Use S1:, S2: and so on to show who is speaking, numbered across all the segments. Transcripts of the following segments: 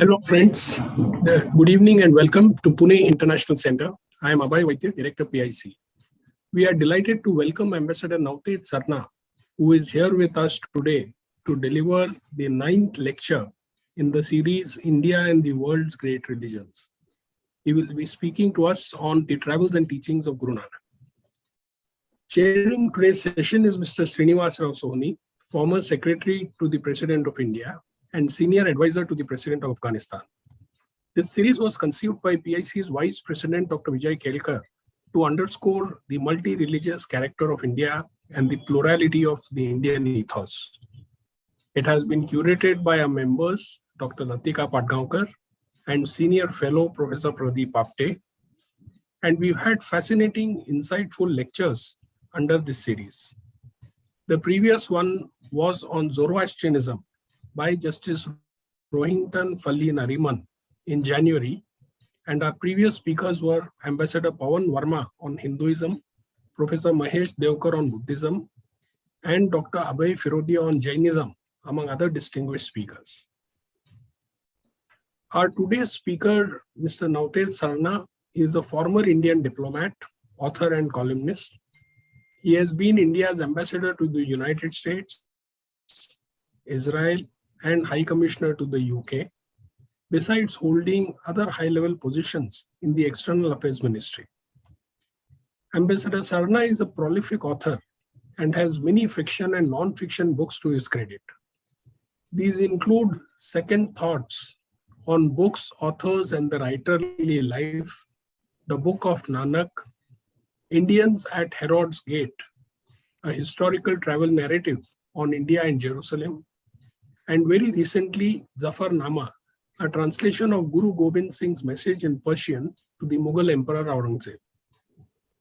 S1: Hello, friends. Good evening and welcome to Pune International Center. I am Abhay Vaidya, Director PIC. We are delighted to welcome Ambassador Untitled Chapter, who is here with us today to deliver the 9th lecture in the series India and the World's Great Religions. He will be speaking to us on the travels and teachings of Guru Nanak. Chairing today's session is Mr. Srinivas Rao Sohni, former Secretary to the President of India and Senior Advisor to the President of Afghanistan. This series was conceived by PIC's Vice President Dr. Vijay Kelkar to underscore the multi-religious character of India and the plurality of the Indian ethos. It has been curated by our members, Dr. Latika Patgaonkar and Senior Fellow Professor Pradeep Apte, and we've had fascinating, insightful lectures under this series. The previous one was on Zoroastrianism by Justice Rohinton Falli Nariman in January, and our previous speakers were Ambassador Pawan Verma on Hinduism, Professor Mahesh Devkar on Buddhism, and Dr. Abhay Firodia on Jainism, among other distinguished speakers. Our today's speaker, Mr. Untitled Chapter, is a former Indian diplomat, author, and columnist. He has been India's ambassador to the United States, Israel, and High Commissioner to the UK, besides holding other high-level positions in the External Affairs Ministry. Ambassador Sarna is a prolific author and has many fiction and non-fiction books to his credit. These include Second Thoughts on Books, Authors, and the Writerly Life, The Book of Nanak, Indians at Herod's Gate, a historical travel narrative on India and Jerusalem, and very recently, Zafarnama, a translation of Guru Gobind Singh's message in Persian to the Mughal Emperor Aurangzeb.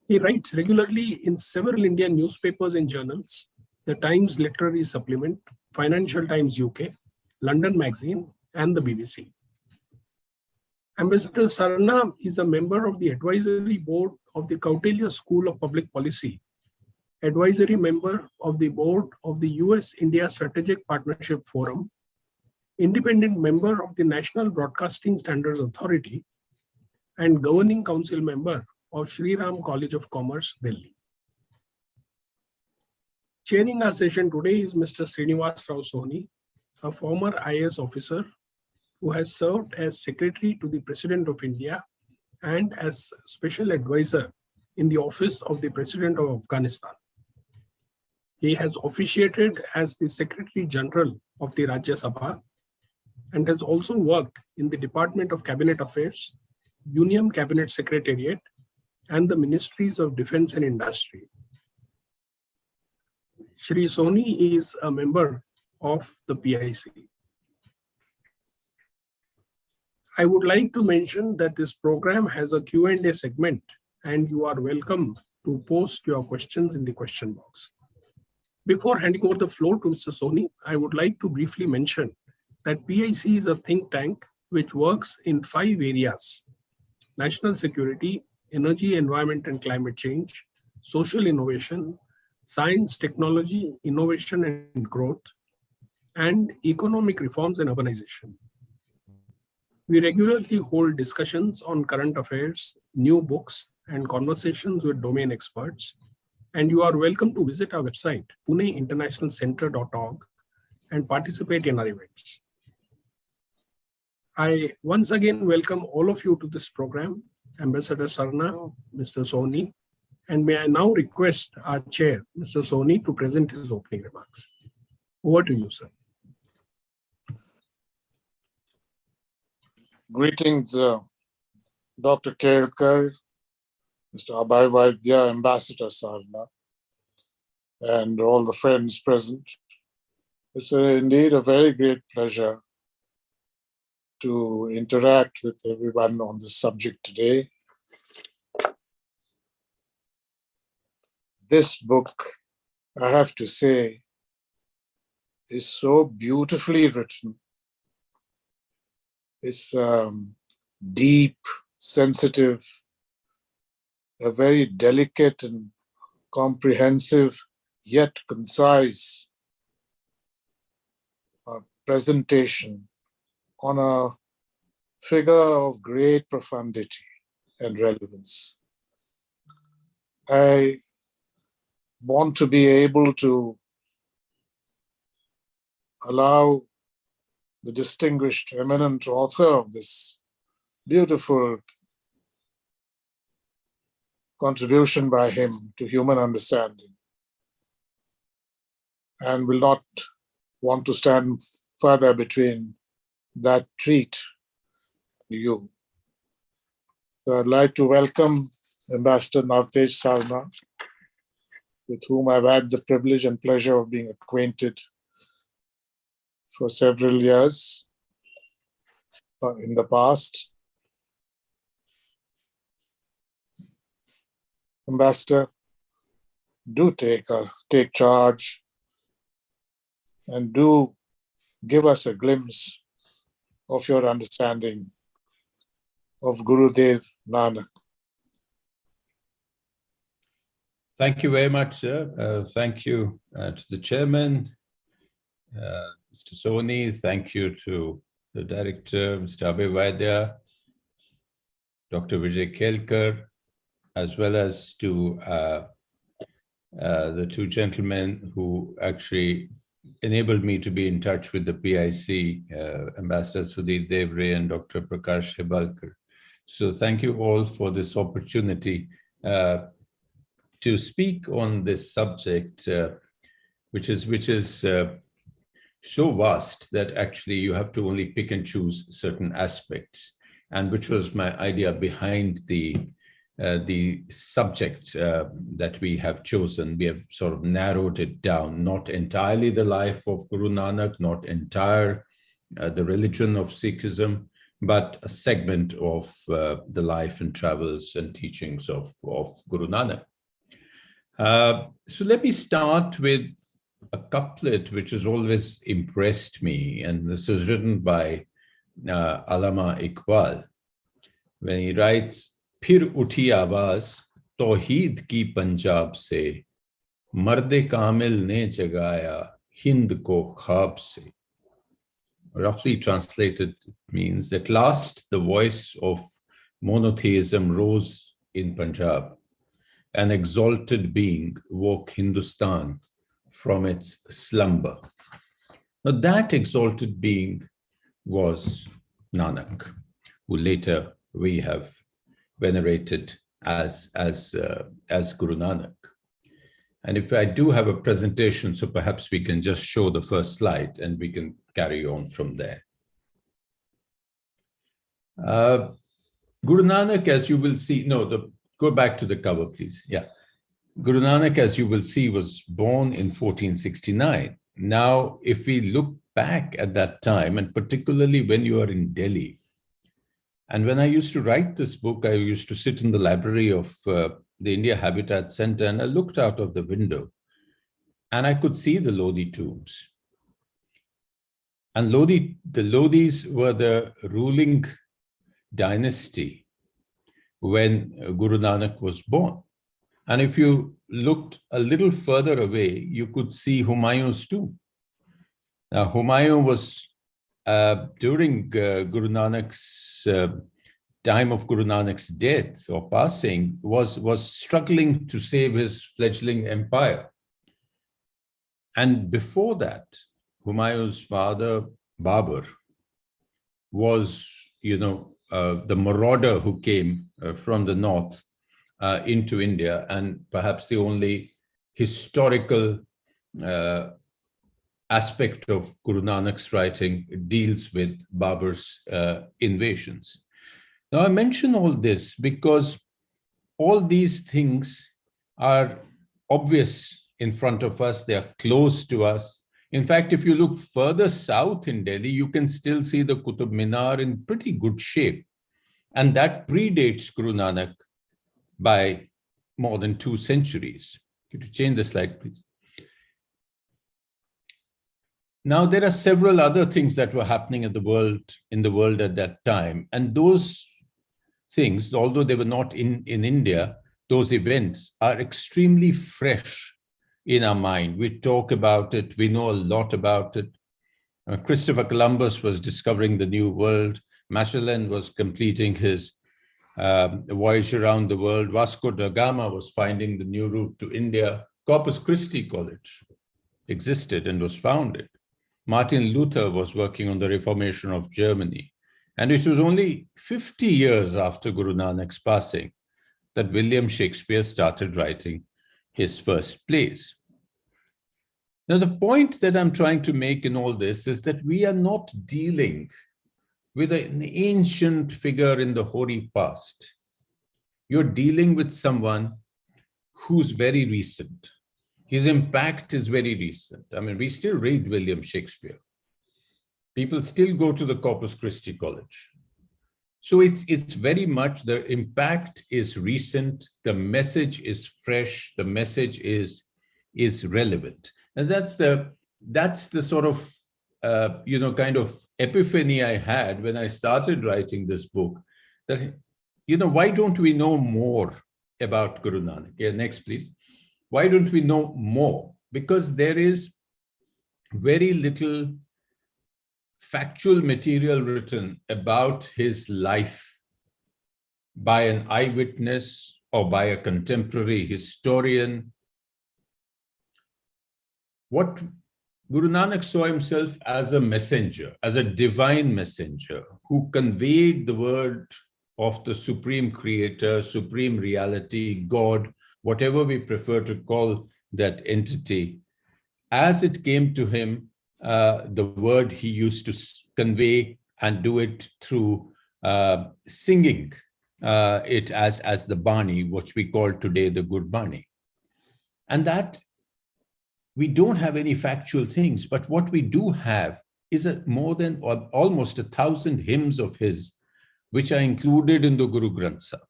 S1: He writes regularly in several Indian newspapers and journals, the Times Literary Supplement, Financial Times UK, London Magazine, and the BBC. Ambassador Sarna is a member of the advisory board of the Kautilya School of Public Policy, advisory member of the board of the US-India Strategic Partnership Forum, independent member of the National Broadcasting Standards Authority, and governing council member of Sri Ram College of Commerce, Delhi. Chairing our session today is Mr. Srinivas Rao Sohni, a former IAS officer who has served as Secretary to the President of India and as Special Advisor in the Office of the President of Afghanistan. He has officiated as the Secretary General of the Rajya Sabha and has also worked in the Department of Cabinet Affairs, Union Cabinet Secretariat, and the Ministries of Defense and Industry. Shri Sohni is a member of the PIC. I would like to mention that this program has a Q&A segment, and you are welcome to post your questions in the question box. Before handing over the floor to Mr. Sohni, I would like to briefly mention that PIC is a think tank which works in 5 areas: national security, energy, environment and climate change, social innovation, science, technology, innovation and growth, and economic reforms and urbanization. We regularly hold discussions on current affairs, new books, and conversations with domain experts. And you are welcome to visit our website, puneinternationalcenter.org, and participate in our events. I once again welcome all of you to this program, Ambassador Sarna, Mr. Sohni, and may I now request our chair, Mr. Sohni, to present his opening remarks. Over to you, sir.
S2: Greetings, Dr. Kelkar, Mr. Abhay Vaidya, Ambassador Sarna, and all the friends present. It's indeed a very great pleasure to interact with everyone on this subject today. This book, I have to say, is so beautifully written. It's deep, sensitive, a very delicate and comprehensive, yet concise presentation on a figure of great profundity and relevance. I want to be able to allow the distinguished, eminent author of this beautiful contribution by him to human understanding, and will not want to stand further between that treat and you. So I'd like to welcome Ambassador Navtej Sarna, with whom I've had the privilege and pleasure of being acquainted for several years in the past. Ambassador, do take charge and do give us a glimpse of your understanding of Gurudev Nanak.
S3: Thank you very much, sir. Thank you to the chairman, Mr. Soni. Thank you to the director, Mr. Abhay Vaidya, Dr. Vijay Kelkar, as well as to the two gentlemen who actually enabled me to be in touch with the PIC, Ambassador Sudhir Devre and Dr. Prakash Hebalkar. So thank you all for this opportunity to speak on this subject, which is so vast that actually you have to only pick and choose certain aspects, and which was my idea behind the subject that we have chosen. We have sort of narrowed it down, not entirely the life of Guru Nanak, not entire the religion of Sikhism, but a segment of the life and travels and teachings of Guru Nanak. So let me start with a couplet which has always impressed me, and this is written by Allama Iqbal, when he writes, "Phir uthi आवाज तौहीद की पंजाब से, मर्द कामिल ने जगाया हिंद को ख्वाब से." Roughly translated means, at last the voice of monotheism rose in Punjab. An exalted being woke Hindustan from its slumber. Now that exalted being was Nanak, who later we have venerated as Guru Nanak. And if I do have a presentation, so perhaps we can just show the first slide and we can carry on from there. Guru Nanak, as you will see, go back to the cover, please. Yeah. Guru Nanak, as you will see, was born in 1469. Now, if we look back at that time, and particularly when you are in Delhi, and when I used to write this book, I used to sit in the library of the India Habitat Center, and I looked out of the window and I could see the Lodi tombs. And the Lodis were the ruling dynasty when Guru Nanak was born. And if you looked a little further away, you could see Humayun's tomb. Now, Humayun was, during Guru Nanak's time of Guru Nanak's death or passing, was struggling to save his fledgling empire. And before that, Humayun's father, Babur, was, the marauder who came from the north into India, and perhaps the only historical aspect of Guru Nanak's writing deals with Babur's invasions. Now, I mention all this because all these things are obvious in front of us. They are close to us. In fact, if you look further south in Delhi, you can still see the Qutub Minar in pretty good shape. And that predates Guru Nanak by more than 2 centuries. Could you change the slide, please? Now, there are several other things that were happening in the world at that time. And those things, although they were not in India, those events are extremely fresh in our mind. We talk about it, we know a lot about it. Christopher Columbus was discovering the New World. Magellan was completing his voyage around the world. Vasco da Gama was finding the new route to India. Corpus Christi College existed and was founded. Martin Luther was working on the Reformation of Germany. And it was only 50 years after Guru Nanak's passing that William Shakespeare started writing his first plays. Now, the point that I'm trying to make in all this is that we are not dealing with an ancient figure in the hoary past. You're dealing with someone who's very recent. His impact is very recent. I mean, we still read William Shakespeare. People still go to the Corpus Christi College. So it's very much, the impact is recent, the message is fresh, the message is relevant. And that's the sort of, kind of epiphany I had when I started writing this book, that, why don't we know more about Guru Nanak? Yeah, next, please. Why don't we know more? Because there is very little factual material written about his life by an eyewitness or by a contemporary historian. What Guru Nanak saw himself as a messenger, as a divine messenger who conveyed the word of the supreme creator, supreme reality, God, whatever we prefer to call that entity. As it came to him, the word he used to convey and do it through singing it as the Bani, which we call today the Gurbani. And that we don't have any factual things, but what we do have is more than or almost 1,000 hymns of his, which are included in the Guru Granth Sahib.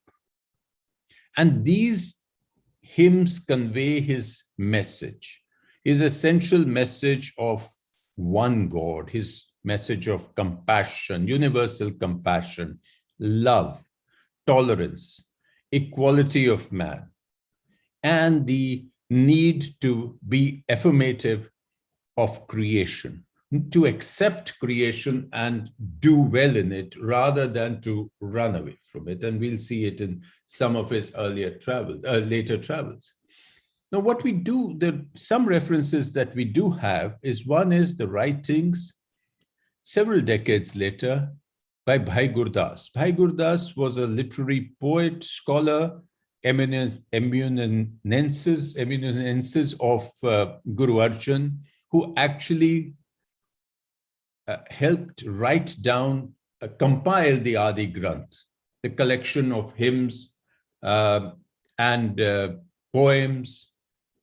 S3: And these hymns convey his message, his essential message of one God, his message of compassion, universal compassion, love, tolerance, equality of man, and the need to be affirmative of creation, to accept creation and do well in it rather than to run away from it. And we'll see it in some of his later travels. Now, what we do, some references that we do have is, one is the writings several decades later by Bhai Gurdas. Bhai Gurdas was a literary poet, scholar, eminences of Guru Arjan, who actually helped write down, compile the Adi Granth, the collection of hymns and poems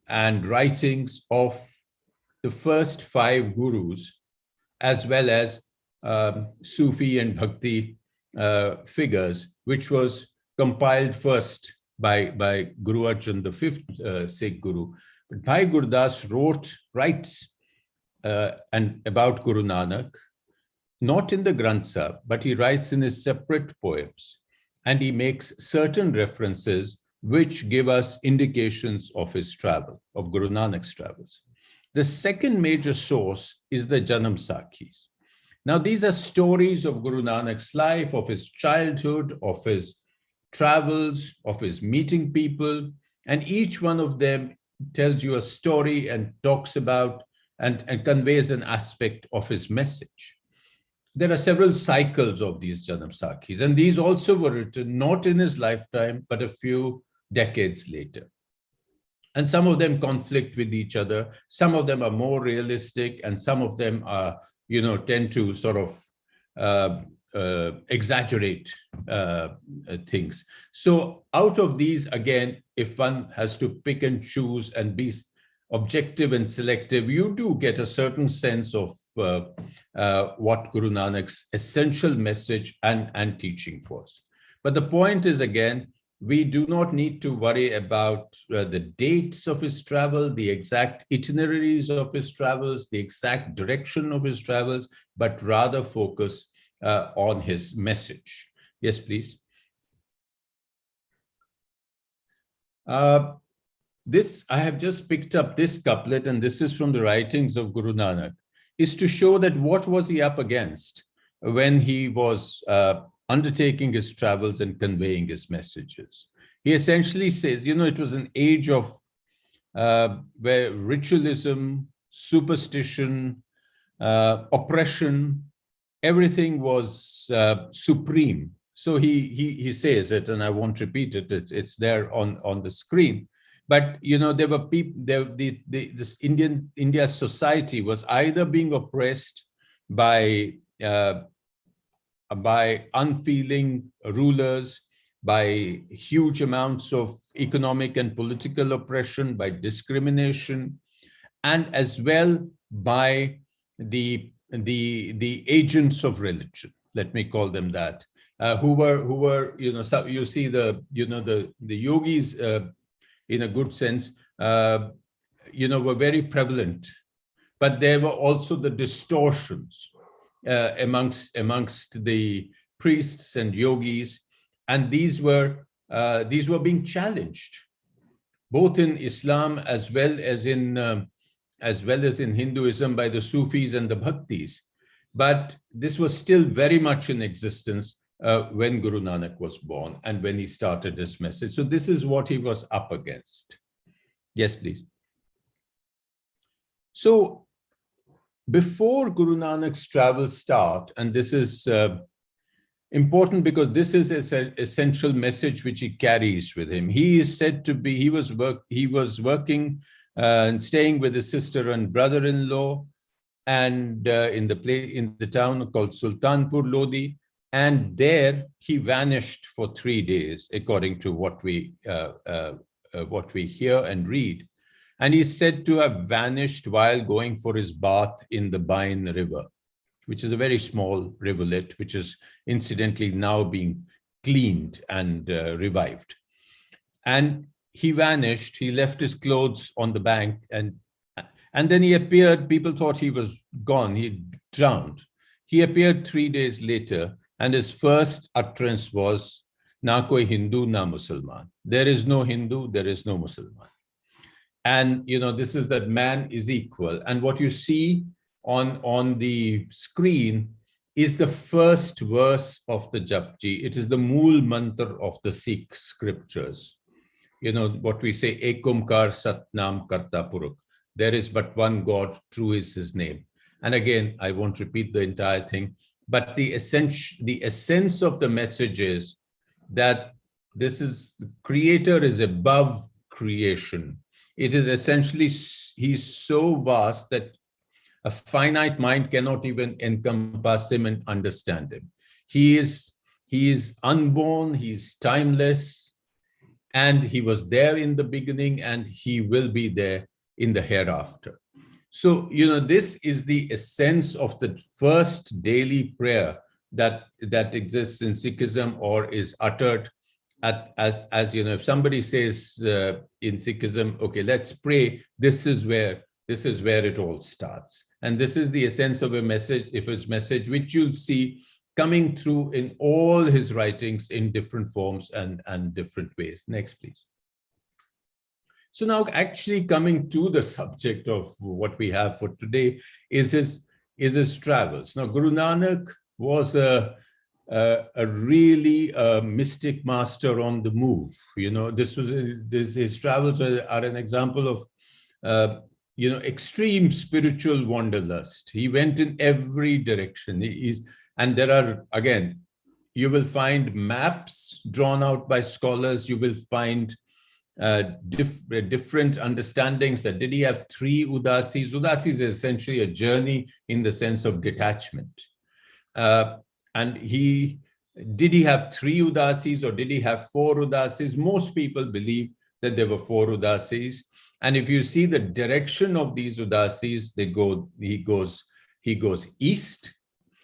S3: and writings of the first 5 gurus, as well as Sufi and Bhakti figures, which was compiled first by Guru Arjan, the 5th Sikh Guru. But Bhai Gurdas writes and about Guru Nanak, not in the Granth Sahib, but he writes in his separate poems, and he makes certain references which give us indications of his travel, of Guru Nanak's travels. The second major source is the Janam Sarkis. Now, these are stories of Guru Nanak's life, of his childhood, of his travels, of his meeting people, and each one of them tells you a story and talks about and conveys an aspect of his message. There are several cycles of these Janam Sarkis, and these also were written not in his lifetime, but a few decades later. And some of them conflict with each other. Some of them are more realistic, and some of them are, tend to sort of exaggerate things. So out of these, again, if one has to pick and choose and be objective and selective, you do get a certain sense of what Guru Nanak's essential message and teaching was. But the point is, again, we do not need to worry about the dates of his travel, the exact itineraries of his travels, the exact direction of his travels, but rather focus on his message. Yes, please. I have just picked up this couplet, and this is from the writings of Guru Nanak, is to show that what was he up against? when he was undertaking his travels and conveying his messages. He essentially says, it was an age of where ritualism, superstition, oppression, everything was supreme. So he says it, and I won't repeat it. It's there on the screen. But there were people. This India's society was either being oppressed by unfeeling rulers, by huge amounts of economic and political oppression, by discrimination, and as well by the agents of religion. Let me call them that, who were so you see the yogis in a good sense were very prevalent, but there were also the distortions amongst the priests and yogis, and these were being challenged, both in Islam as well as in Hinduism by the Sufis and the Bhaktis. But this was still very much in existence when Guru Nanak was born and when he started his message. So this is what he was up against. Yes, please. So before Guru Nanak's travels start, and this is important because this is an essential message which he carries with him. He is said to be, he was working and staying with his sister and brother-in-law, and in the town called Sultanpur Lodi, and there he vanished for 3 days, according to what we hear and read. And he's said to have vanished while going for his bath in the Bain River, which is a very small rivulet, which is incidentally now being cleaned and revived. And he vanished. He left his clothes on the bank, and then he appeared. People thought he was gone. He drowned. He appeared 3 days later, and his first utterance was, "Na koi Hindu, na Musalman." There is no Hindu, there is no Musalman. And this is that man is equal. And what you see on the screen is the first verse of the Japji. It is the Mool mantra of the Sikh scriptures. What we say, Ekumkar Satnam Karta Puruk. There is but one God, true is his name. And again, I won't repeat the entire thing, but the essence of the message is that the Creator is above creation. It is essentially, he's so vast that a finite mind cannot even encompass him and understand him. He is unborn, he's timeless, and he was there in the beginning, and he will be there in the hereafter. So, this is the essence of the first daily prayer that exists in Sikhism, or is uttered as if somebody says in Sikhism, okay, let's pray, this is where it all starts. And this is the essence of his message, which you'll see coming through in all his writings in different forms and different ways. Next, please. So now actually coming to the subject of what we have for today is his travels. Now, Guru Nanak was a really mystic master on the move. His travels are an example of extreme spiritual wanderlust. He went in every direction. And there are, again, you will find maps drawn out by scholars. You will find different understandings that did he have 3 udasis? Udasis is essentially a journey in the sense of detachment. And did he have 3 udasis or did he have 4 udasis? Most people believe that there were 4 udasis. And if you see the direction of these udasis, he goes east.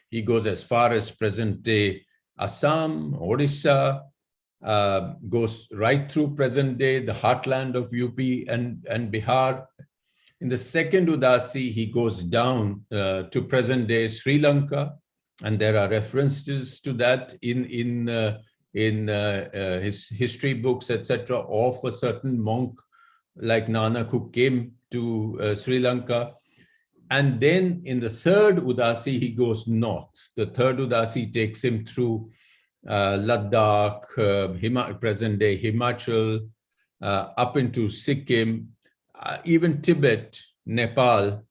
S3: He goes as far as present-day Assam, Odisha, goes right through present-day, the heartland of UP and Bihar. In the second Udasi, he goes down to present-day Sri Lanka, and there are references to that in his history books, etc., of a certain monk like Nanak who came to Sri Lanka. And then in the third Udasi, he goes north. The third Udasi takes him through Ladakh, present-day Himachal, up into Sikkim, even Tibet, Nepal.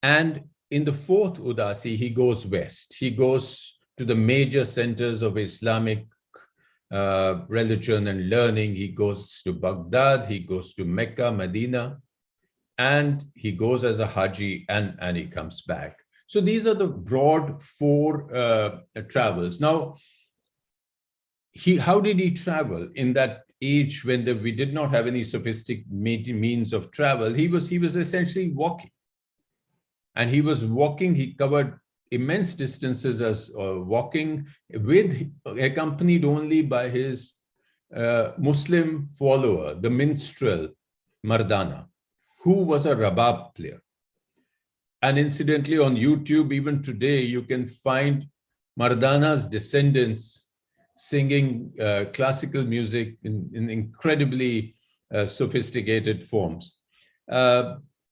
S3: And in the fourth Udasi, he goes west. He goes to the major centers of Islamic religion and learning. He goes to Baghdad, he goes to Mecca, Medina, and he goes as a Haji and he comes back. So these are the broad four travels. Now, how did he travel in that age when we did not have any sophisticated means of travel? He was essentially walking. And he was walking, he covered immense distances as walking, accompanied only by his Muslim follower, the minstrel, Mardana, who was a rabab player. And incidentally, on YouTube, even today, you can find Mardana's descendants singing classical music in incredibly sophisticated forms.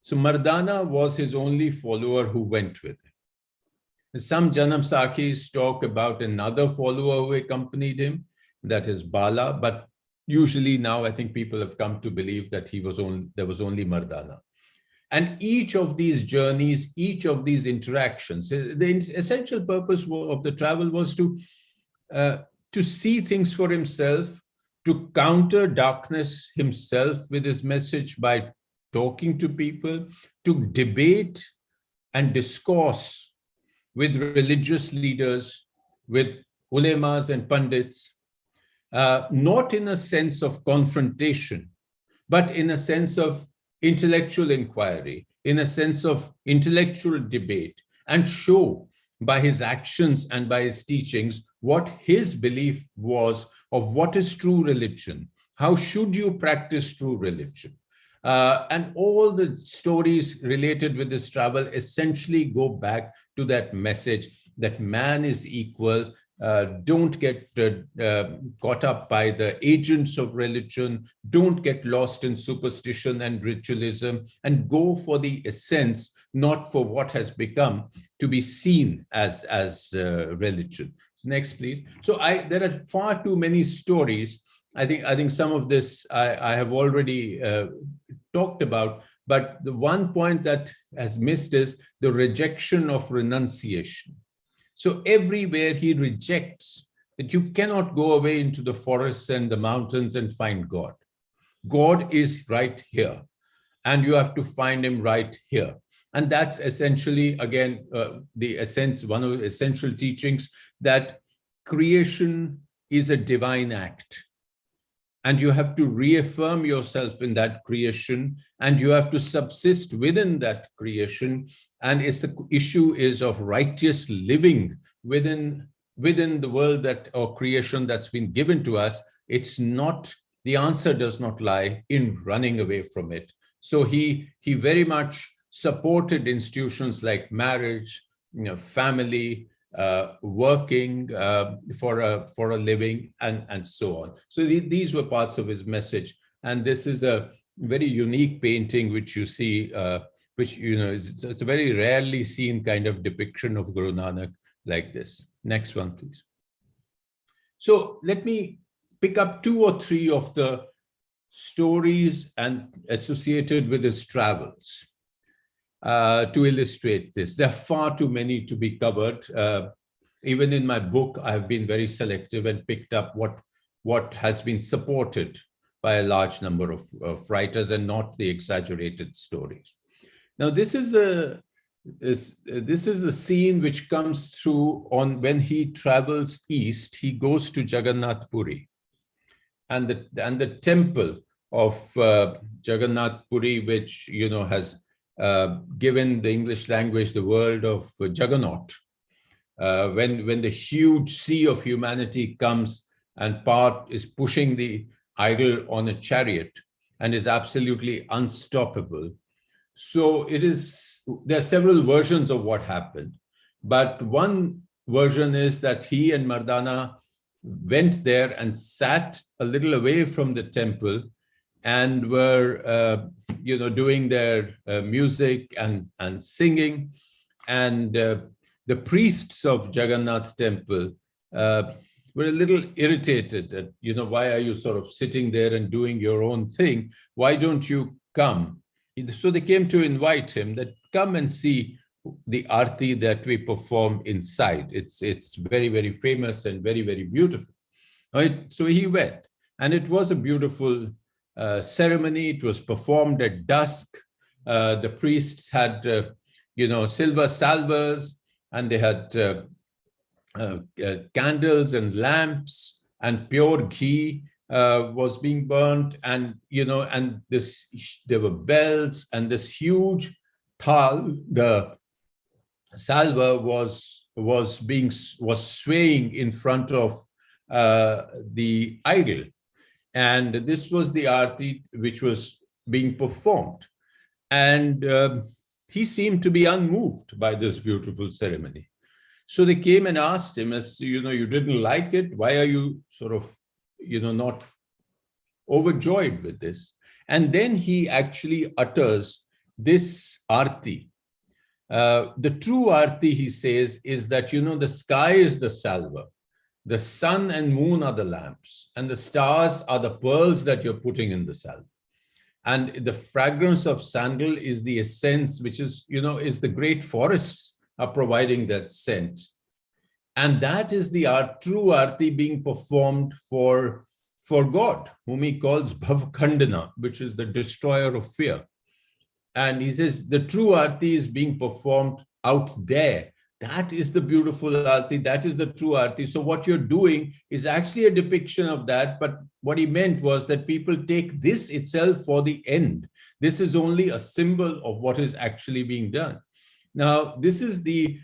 S3: So Mardana was his only follower who went with him. Some Janam Sarkis talk about another follower who accompanied him, that is Bala, but usually now I think people have come to believe that there was only Mardana. And each of these journeys, each of these interactions, the essential purpose of the travel was to see things for himself, to counter darkness himself with his message by talking to people, to debate and discourse with religious leaders, with ulemas and pandits, not in a sense of confrontation, but in a sense of intellectual inquiry, in a sense of intellectual debate, and show by his actions and by his teachings what his belief was of what is true religion. How should you practice true religion? And all the stories related with this travel essentially go back to that message that man is equal. Don't get caught up by the agents of religion. Don't get lost in superstition and ritualism, and go for the essence, not for what has become to be seen as religion. Next, please. So there are far too many stories. I think some of this I have already talked about, but the one point that has missed is the rejection of renunciation. So everywhere he rejects that you cannot go away into the forests and the mountains and find God. God is right here, and you have to find him right here. And that's essentially, again, one of the essential teachings, that creation is a divine act. And you have to reaffirm yourself in that creation, and you have to subsist within that creation. And the issue is of righteous living within the world or creation that's been given to us. It's not, the answer does not lie in running away from it. So he very much supported institutions like marriage, family, working for a living, and so on. So these were parts of his message. And this is a very unique painting which you see, which, it's a very rarely seen kind of depiction of Guru Nanak like this. Next one, please. So let me pick up 2 or 3 of the stories and associated with his travels to illustrate this. There are far too many to be covered. Even in my book, I have been very selective and picked up what has been supported by a large number of writers, and not the exaggerated stories. Now, this is the scene which comes through when he travels east. He goes to Jagannath Puri, and the temple of Jagannath Puri, which has given the English language the word of juggernaut. When the huge sea of humanity comes and is pushing the idol on a chariot and is absolutely unstoppable. So there are several versions of what happened, but one version is that he and Mardana went there and sat a little away from the temple and were, doing their music and singing. And the priests of Jagannath temple were a little irritated that, why are you sort of sitting there and doing your own thing? Why don't you come? So they came to invite him that come and see the arti that we perform inside. It's very, very famous and very, very beautiful. Right? So he went, and it was a beautiful ceremony. It was performed at dusk. The priests had, silver salvers, and they had candles and lamps, and pure ghee was being burnt, and and there were bells, and this huge thal, the salver, was swaying in front of the idol, and this was the arti which was being performed, and he seemed to be unmoved by this beautiful ceremony. So they came and asked him, as you didn't like it, why are you sort of not overjoyed with this? And then he actually utters this arti. The true arti, he says, is that the sky is the salver, the sun and moon are the lamps, and the stars are the pearls that you're putting in the salver. And the fragrance of sandal is the essence, which is, is the great forests are providing that scent. And that is the true arti being performed for God, whom he calls Bhavkhandana, which is the destroyer of fear. And he says the true arti is being performed out there. That is the beautiful arti. That is the true arti. So what you're doing is actually a depiction of that. But what he meant was that people take this itself for the end. This is only a symbol of what is actually being done. Now, this is the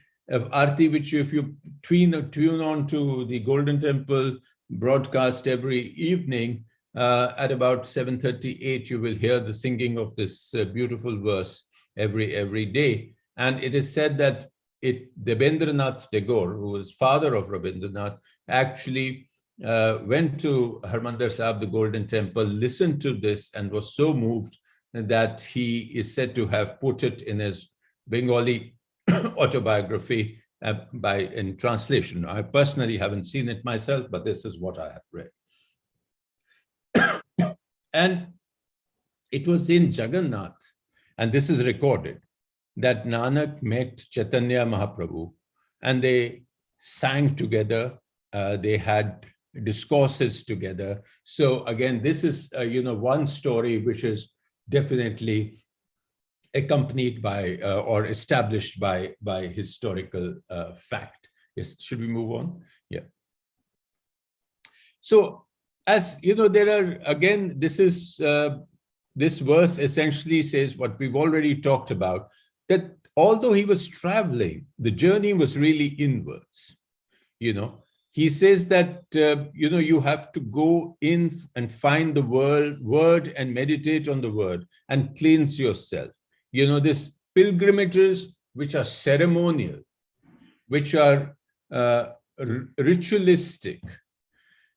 S3: arti which, if you tune on to the Golden Temple broadcast every evening, at about 7:38, you will hear the singing of this beautiful verse every day. And it is said that Debendranath Tagore, who was father of Rabindranath, actually went to Harmandir Sahib, the Golden Temple, listened to this, and was so moved that he is said to have put it in his Bengali autobiography in translation. I personally haven't seen it myself, but this is what I have read. And it was in Jagannath, and this is recorded, that Nanak met Chaitanya Mahaprabhu, and they sang together. They had discourses together. So again, this is one story which is definitely accompanied by or established by historical fact. Yes, should we move on? Yeah. So, as there are, again, this verse essentially says what we've already talked about, that although he was traveling, the journey was really inwards. He says that, you have to go in and find the word and meditate on the word and cleanse yourself. This pilgrimages, which are ceremonial, which are ritualistic,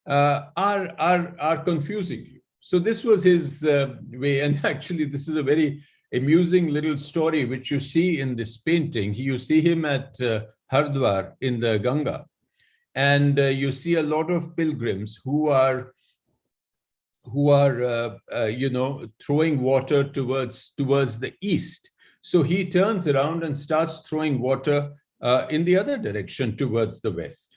S3: are confusing you. So this was his way. And actually, this is a very amusing little story, which you see in this painting. You see him at Hardwar in the Ganga. And you see a lot of pilgrims who are throwing water towards the east. So he turns around and starts throwing water in the other direction towards the west.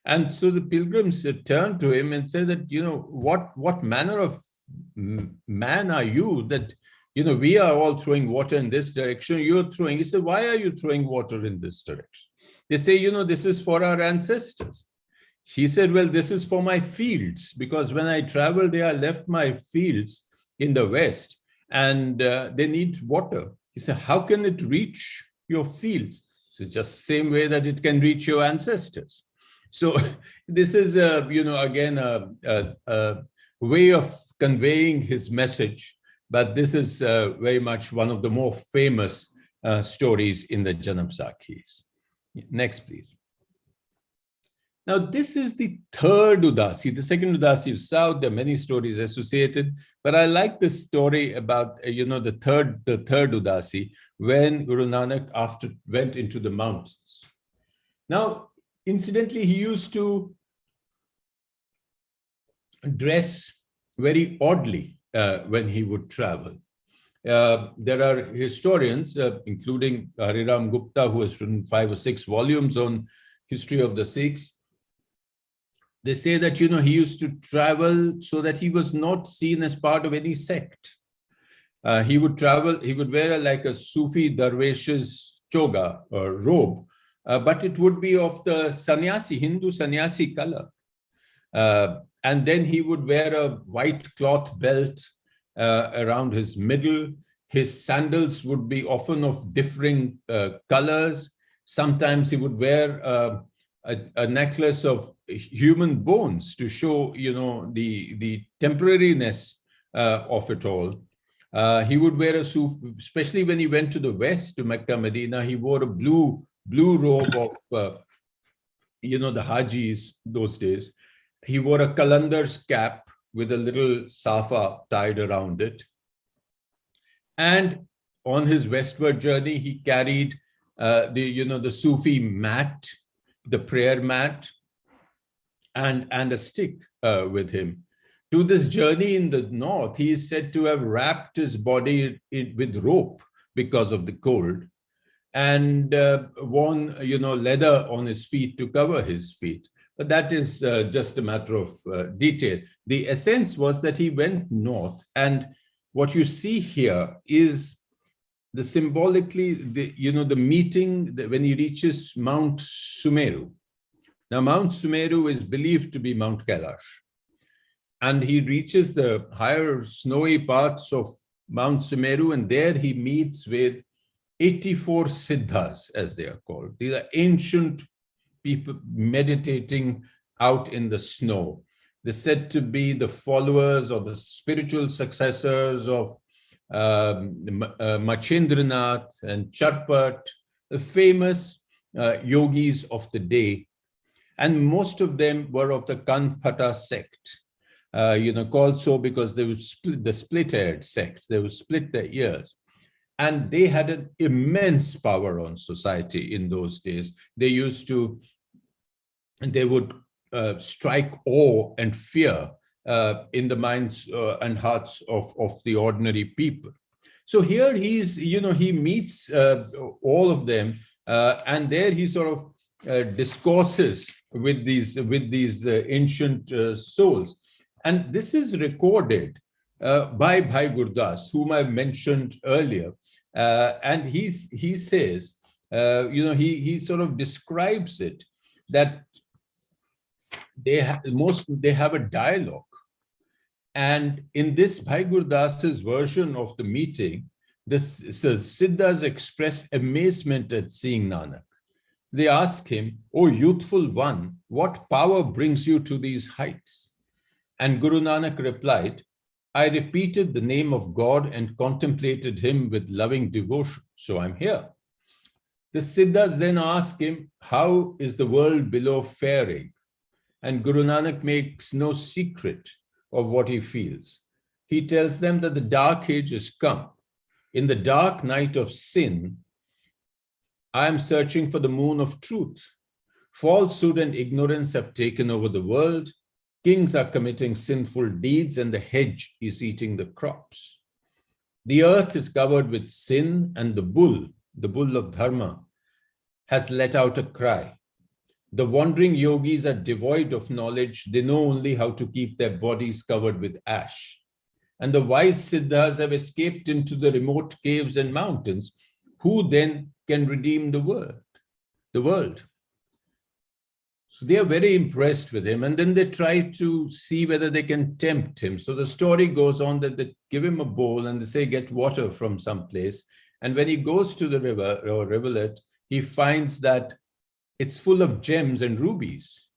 S3: And so the pilgrims turn to him and say that, what manner of man are you that, we are all throwing water in this direction, you're throwing. He said, why are you throwing water in this direction? They say, this is for our ancestors. He said, well, this is for my fields, because when I travel there, I left my fields in the west, and they need water. He said, how can it reach your fields? So just the same way that it can reach your ancestors. So this is, again, a way of conveying his message, but this is very much one of the more famous stories in the Janam Sarkis. Next, please. Now, this is the third Udasi. The second Udasi is south. There are many stories associated, but I like this story about, the third Udasi, when Guru Nanak went into the mountains. Now, incidentally, he used to dress very oddly when he would travel. There are historians, including Hariram Gupta, who has written 5 or 6 volumes on history of the Sikhs. They say that, he used to travel so that he was not seen as part of any sect. He would travel, he would wear like a Sufi Darwesh's choga or robe, but it would be of the sannyasi, Hindu sannyasi color. And then he would wear a white cloth belt around his middle. His sandals would be often of differing colors. Sometimes he would wear a necklace of human bones to show, the temporariness of it all. He would wear a suit, especially when he went to the west, to Mecca, Medina. He wore a blue robe of, the Hajis those days. He wore a Kalandar's cap with a little safa tied around it. And on his westward journey, he carried the Sufi mat, the prayer mat, and a stick with him. To this journey in the north, he is said to have wrapped his body with rope because of the cold, and worn, leather on his feet to cover his feet. But that is just a matter of detail. The essence was that he went north, and what you see here is the symbolically, the meeting when he reaches Mount Sumeru. Now, Mount Sumeru is believed to be Mount Kailash, and he reaches the higher snowy parts of Mount Sumeru, and there he meets with 84 Siddhas, as they are called. These are ancient people meditating out in the snow. They're said to be the followers or the spiritual successors of Machendranath and Charpat, the famous yogis of the day. And most of them were of the Kanphata sect, called so because they would split, the split-haired sect. They would split their ears. And they had an immense power on society in those days. They would strike awe and fear in the minds and hearts of the ordinary people. So here he meets all of them, and there he sort of discourses with these ancient souls. And this is recorded by Bhai Gurdas, whom I mentioned earlier. And he says, he sort of describes it, that they have a dialogue. And in this Bhai Gurdas's version of the meeting, the Siddhas express amazement at seeing Nanak. They ask him, "O youthful one, what power brings you to these heights?" And Guru Nanak replied, "I repeated the name of God and contemplated him with loving devotion, so I'm here." The Siddhas then ask him, "How is the world below faring?" And Guru Nanak makes no secret of what he feels. He tells them that the dark age has come. In the dark night of sin, I am searching for the moon of truth. Falsehood and ignorance have taken over the world. Kings are committing sinful deeds, and the hedge is eating the crops. The earth is covered with sin, and the bull of Dharma, has let out a cry. The wandering yogis are devoid of knowledge. They know only how to keep their bodies covered with ash. And the wise Siddhas have escaped into the remote caves and mountains. Who then can redeem the world? So they are very impressed with him, and then they try to see whether they can tempt him. So the story goes on that they give him a bowl and they say, "Get water from someplace." And when he goes to the river or rivulet, he finds that it's full of gems and rubies.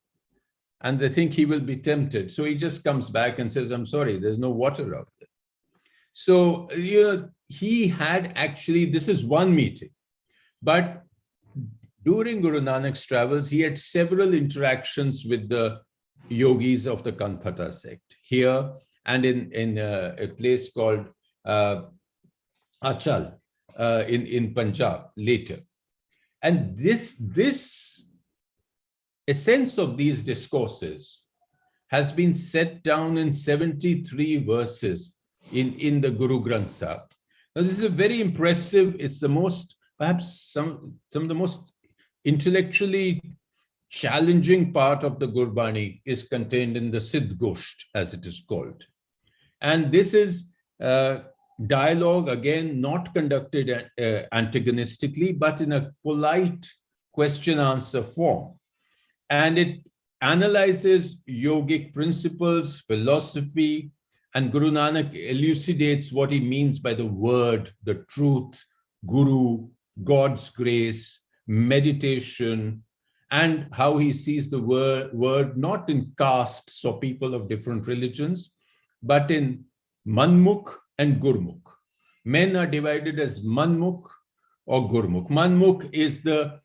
S3: And they think he will be tempted. So he just comes back and says, "I'm sorry, there's no water out there." So he had actually, this is one meeting, but during Guru Nanak's travels, he had several interactions with the yogis of the Kanthata sect here and in a place called Achal in Punjab later. And this essence of these discourses has been set down in 73 verses in the Guru Granth Sahib. Now, this is a very impressive, it's the most, perhaps some of the most intellectually challenging part of the Gurbani is contained in the Siddh Gosht, as it is called. And this is dialogue, again, not conducted antagonistically, but in a polite question-answer form. And it analyzes yogic principles, philosophy, and Guru Nanak elucidates what he means by the word, the truth, Guru, God's grace, meditation, and how he sees the word not in castes or people of different religions, but in Manmukh and Gurmukh. Men are divided as Manmukh or Gurmukh. Manmukh is the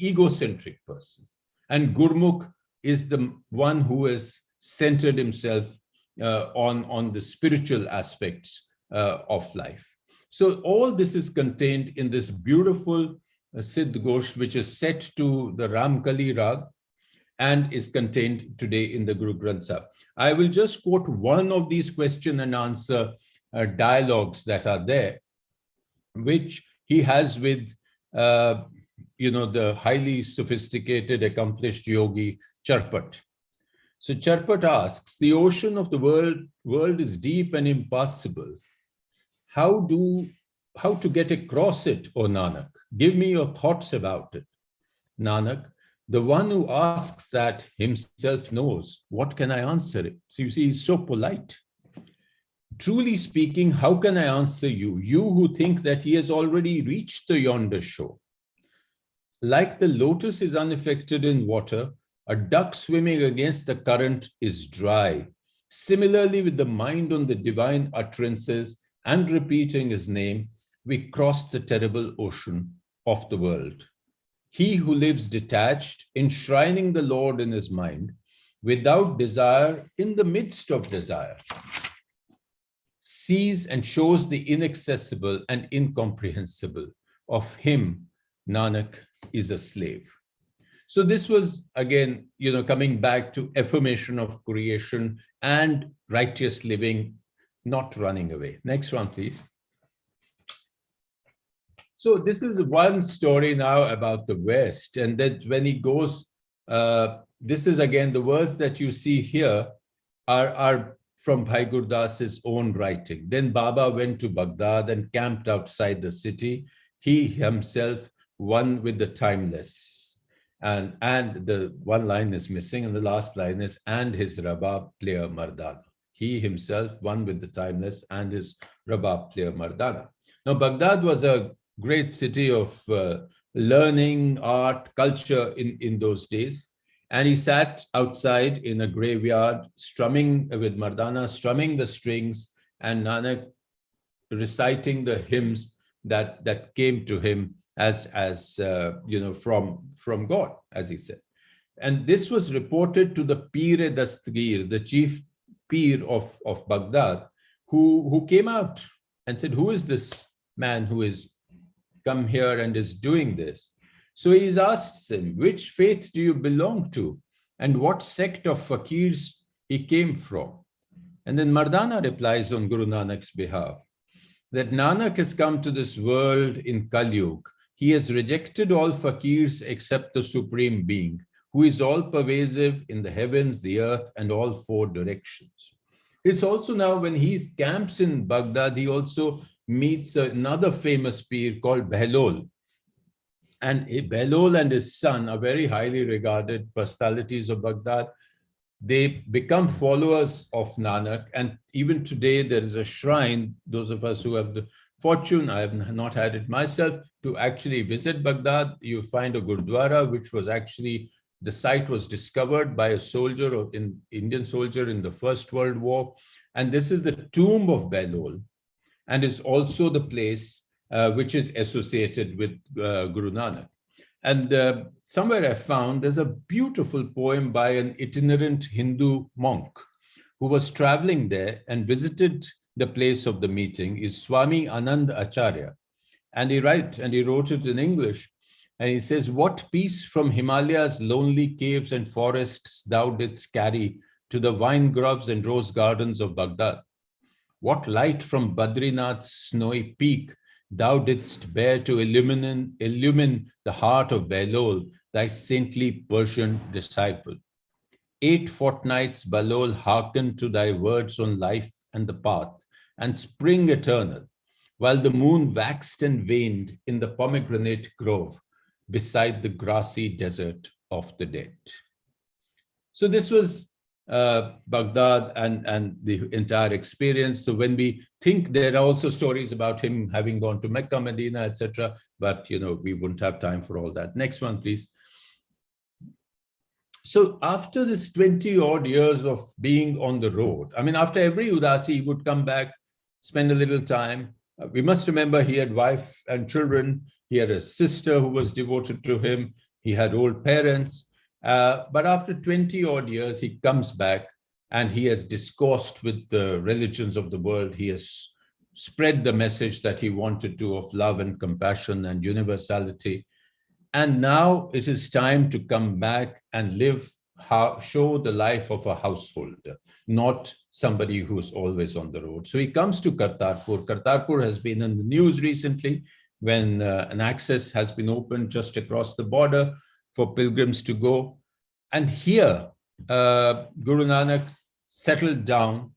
S3: egocentric person, and Gurmukh is the one who has centered himself on the spiritual aspects of life. So all this is contained in this beautiful Siddh Gosht, which is set to the Ramkali Rag and is contained today in the Guru Granth Sahib. I will just quote one of these question and answer dialogues that are there, which he has with the highly sophisticated, accomplished yogi Charpat. So Charpat asks, the ocean of the world is deep and impassable. How to get across it, O Nanak? Give me your thoughts about it. Nanak, the one who asks that himself knows. What can I answer it? So you see, he's so polite. Truly speaking, how can I answer you? You who think that he has already reached the yonder shore. Like the lotus is unaffected in water, a duck swimming against the current is dry. Similarly, with the mind on the divine utterances and repeating his name, we cross the terrible ocean of the world. He who lives detached, enshrining the Lord in his mind, without desire in the midst of desire, sees and shows the inaccessible and incomprehensible. Of him, Nanak is a slave. So this was, again, coming back to affirmation of creation and righteous living, not running away. Next one, please. So this is one story now about the West. And that when he goes, this is again, the words that you see here are from Bhai Gurdas's own writing. Then Baba went to Baghdad and camped outside the city. He himself one with the timeless. And the one line is missing, and the last line is, and his Rabab player Mardana. He himself one with the timeless and his Rabab player Mardana. Now, Baghdad was a great city of learning, art, culture in those days. And he sat outside in a graveyard, strumming with Mardana, strumming the strings, and Nanak reciting the hymns that came to him as from God, as he said. And this was reported to the Pir-e-Dastgir, the chief Pir of Baghdad, who came out and said, who is this man who is come here and is doing this? So he's asked him, which faith do you belong to? And what sect of fakirs he came from? And then Mardana replies on Guru Nanak's behalf, that Nanak has come to this world in Kali Yuga. He has rejected all fakirs except the Supreme Being, who is all pervasive in the heavens, the earth, and all four directions. It's also now when he camps in Baghdad, he also meets another famous Pir called Behlol. And Behlol and his son are very highly regarded personalities of Baghdad. They become followers of Nanak. And even today, there is a shrine, those of us who have the fortune, I have not had it myself, to actually visit Baghdad. You find a Gurdwara, which was actually, the site was discovered by a soldier, an Indian soldier in the First World War. And this is the tomb of Behlol, and is also the place which is associated with Guru Nanak. And somewhere I found there's a beautiful poem by an itinerant Hindu monk who was traveling there and visited the place of the meeting, is Swami Anand Acharya. And he wrote it in English. And he says, "What peace from Himalaya's lonely caves and forests thou didst carry to the vine groves and rose gardens of Baghdad. What light from Badrinath's snowy peak thou didst bear to illumine the heart of Bahlol, thy saintly Persian disciple. 8 fortnights Bahlol hearkened to thy words on life and the path, and spring eternal, while the moon waxed and waned in the pomegranate grove beside the grassy desert of the dead." So this was Baghdad and the entire experience. So when we think, there are also stories about him having gone to Mecca, Medina, etc. But we wouldn't have time for all that. Next one, please. So after this 20 odd years of being on the road, I mean, after every Udasi, he would come back, spend a little time. We must remember he had wife and children. He had a sister who was devoted to him. He had old parents. But after 20 odd years, he comes back and he has discoursed with the religions of the world. He has spread the message that he wanted to of love and compassion and universality. And now it is time to come back and show the life of a householder, not somebody who's always on the road. So he comes to Kartarpur. Kartarpur has been in the news recently when an access has been opened just across the border for pilgrims to go. And here, Guru Nanak settled down.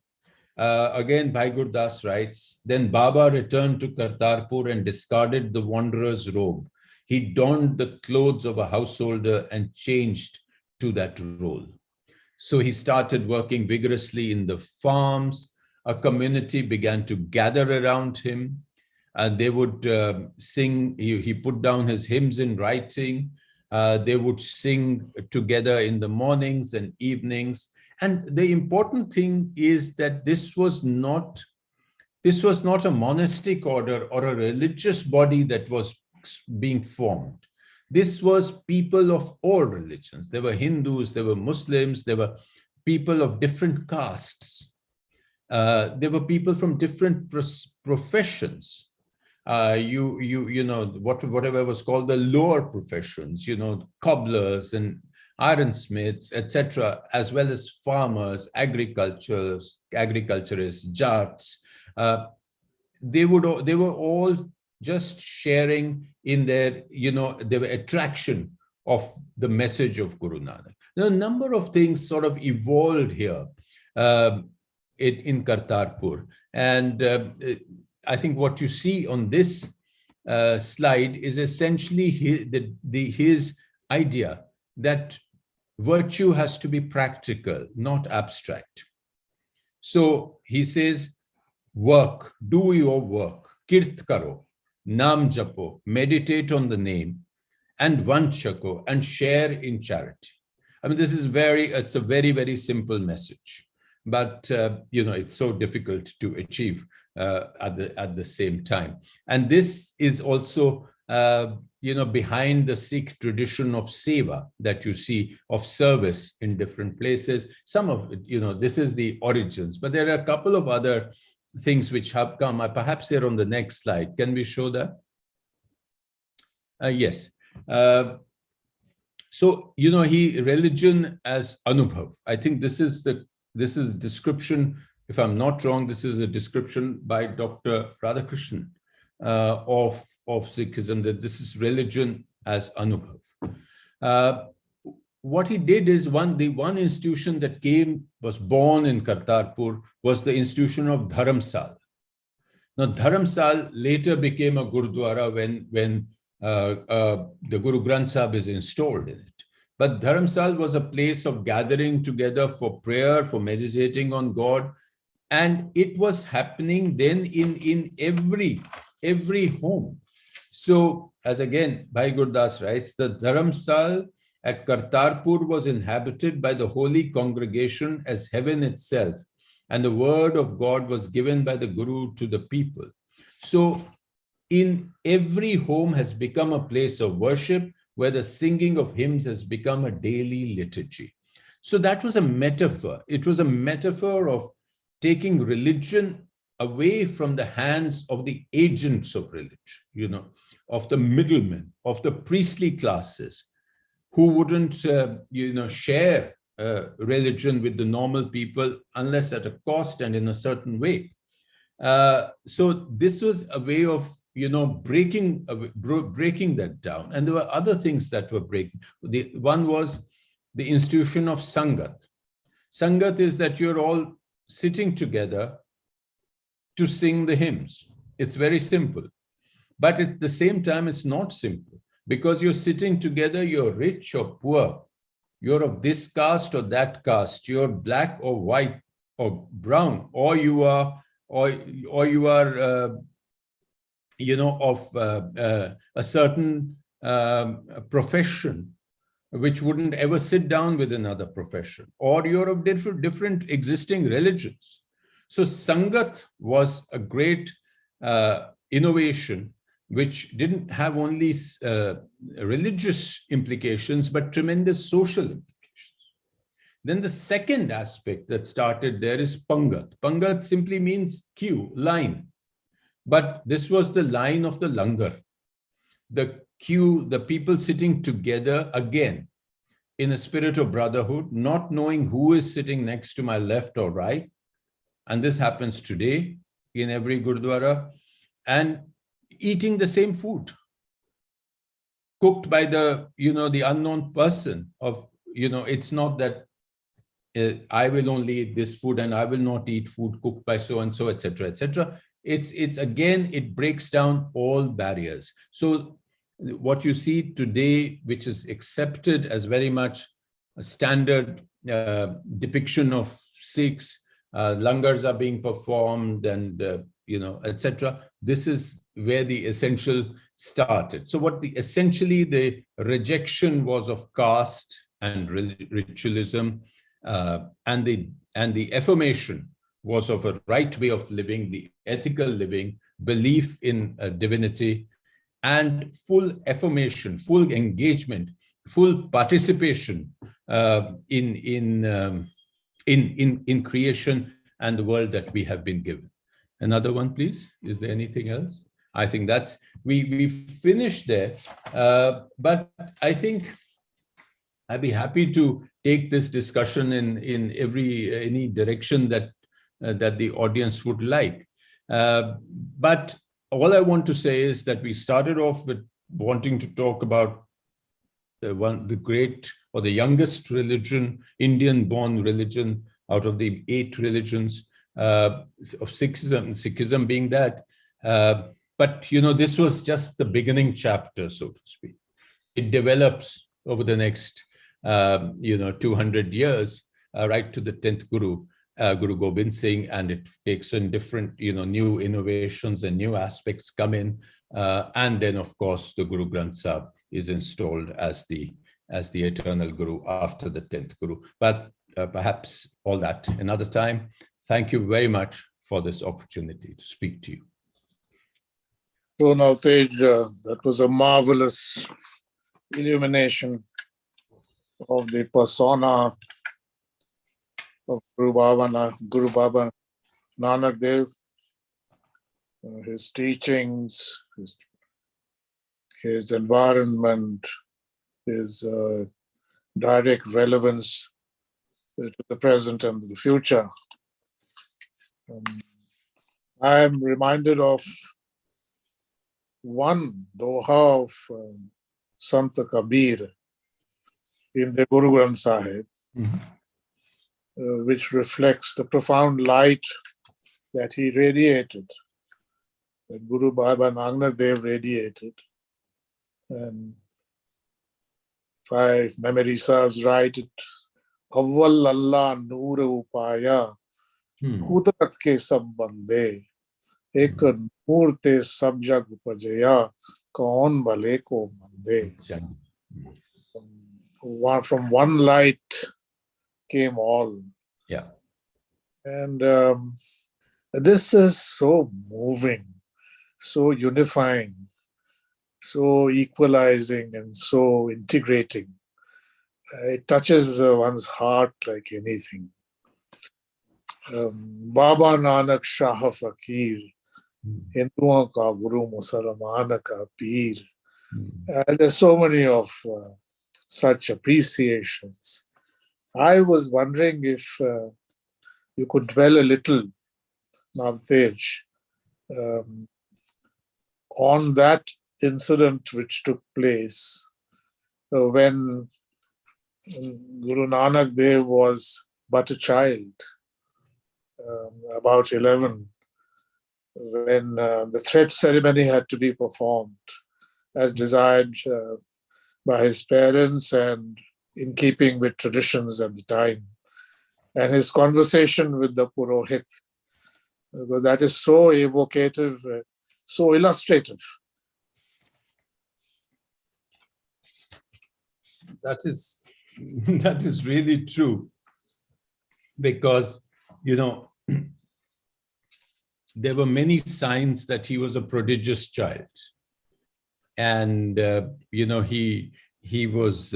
S3: Again, Bhai Gurdas writes, "Then Baba returned to Kartarpur and discarded the wanderer's robe. He donned the clothes of a householder and changed to that role. So he started working vigorously in the farms. A community began to gather around him. And they would sing. He put down his hymns in writing. They would sing together in the mornings and evenings. And the important thing is that this was not a monastic order or a religious body that was being formed. This was people of all religions. There were Hindus, there were Muslims, there were people of different castes. There were people from different professions. Whatever was called the lower professions, cobblers and ironsmiths, etc., as well as farmers, agriculturists, jats. They were all just sharing in their attraction of the message of Guru Nanak. Now, a number of things sort of evolved here in Kartarpur. And I think what you see on this slide is essentially his idea that virtue has to be practical, not abstract. So he says, work, do your work, kirt karo, nam japo, meditate on the name, and vanchako, and share in charity. I mean, it's a very, very simple message, but it's so difficult to achieve at the same time. And this is also behind the Sikh tradition of seva that you see, of service in different places. Some of it, this is the origins, but there are a couple of other things which have come. Perhaps they're on the next slide. Can we show that? Yes. So, religion as anubhav. I think this is description, if I'm not wrong, this is a description by Dr. Radhakrishnan of Sikhism, that this is religion as anubhav. What he did is the one institution that was born in Kartarpur was the institution of Dharamsal. Now, Dharamsal later became a Gurudwara when the Guru Granth Sahib is installed in it. But Dharamsal was a place of gathering together for prayer, for meditating on God. And it was happening then in every home. So, as again, Bhai Gurdas writes, the Dharamsal at Kartarpur was inhabited by the holy congregation as heaven itself, and the word of God was given by the Guru to the people. So, in every home has become a place of worship, where the singing of hymns has become a daily liturgy. So that was a metaphor. It was a metaphor of taking religion away from the hands of the agents of religion, of the middlemen, of the priestly classes, who wouldn't, share religion with the normal people unless at a cost and in a certain way. So this was a way of, breaking that down. And there were other things that were breaking. One was the institution of Sangat. Sangat is that you're all sitting together to sing the hymns. It's very simple. But at the same time, it's not simple, because you're sitting together, you're rich or poor, you're of this caste or that caste, you're black or white or brown, or you are of a certain profession which wouldn't ever sit down with another profession, or you're of different existing religions. So Sangat was a great innovation, which didn't have only religious implications, but tremendous social implications. Then the second aspect that started there is Pangat. Pangat simply means queue, line. But this was the line of the langar. The queue, the people sitting together again in a spirit of brotherhood, not knowing who is sitting next to my left or right. And this happens today in every Gurdwara. And eating the same food, cooked by the unknown person of, it's not that I will only eat this food and I will not eat food cooked by so-and-so, etc., etc. It's again, it breaks down all barriers. So what you see today, which is accepted as very much a standard depiction of Sikhs, langars are being performed and, etc. This is where the essential started. So essentially the rejection was of caste and ritualism, and the affirmation was of a right way of living, the ethical living, belief in divinity, and full affirmation, full engagement, full participation in creation and the world that we have been given. Another one, please. Is there anything else? I think that's, we finished there, but I think I'd be happy to take this discussion in any direction that the audience would like. But all I want to say is that we started off with wanting to talk about the great or the youngest religion, Indian-born religion out of the 8 religions of Sikhism being that. But this was just the beginning chapter, so to speak. It develops over the next 200 years, right to the 10th Guru, Guru Gobind Singh, and it takes in different new innovations and new aspects come in, and then of course the Guru Granth Sahib is installed as the eternal Guru after the 10th Guru. But perhaps all that another time. Thank you very much for this opportunity to speak to you.
S2: So Navtej, that was a marvelous illumination of the persona of Guru Baba Nanak Dev, his teachings, his environment, his direct relevance to the present and the future. I am reminded of one doha of Sant Kabir in the Guru Granth Sahib, which reflects the profound light that he radiated, that Guru Baba Nanak Dev radiated. And if my memory serves right, it Awwal Allah Noor Upaya Kudrat ke sab bande ek noor te sab jag upajaya kaun bhale ko mande. From one light came all.
S3: Yeah.
S2: And this is so moving, so unifying, so equalizing and so integrating. It touches one's heart like anything. Baba Nanak Shah Fakir, Hinduon ka Guru Musalman ka Peer. There's so many of such appreciations. I was wondering if you could dwell a little, Navtej, on that incident which took place when Guru Nanak Dev was but a child, about 11, when the thread ceremony had to be performed as desired by his parents and in keeping with traditions at the time. And his conversation with the Purohit, because that is so evocative, so illustrative.
S3: That is really true, because, there were many signs that he was a prodigious child. And, he was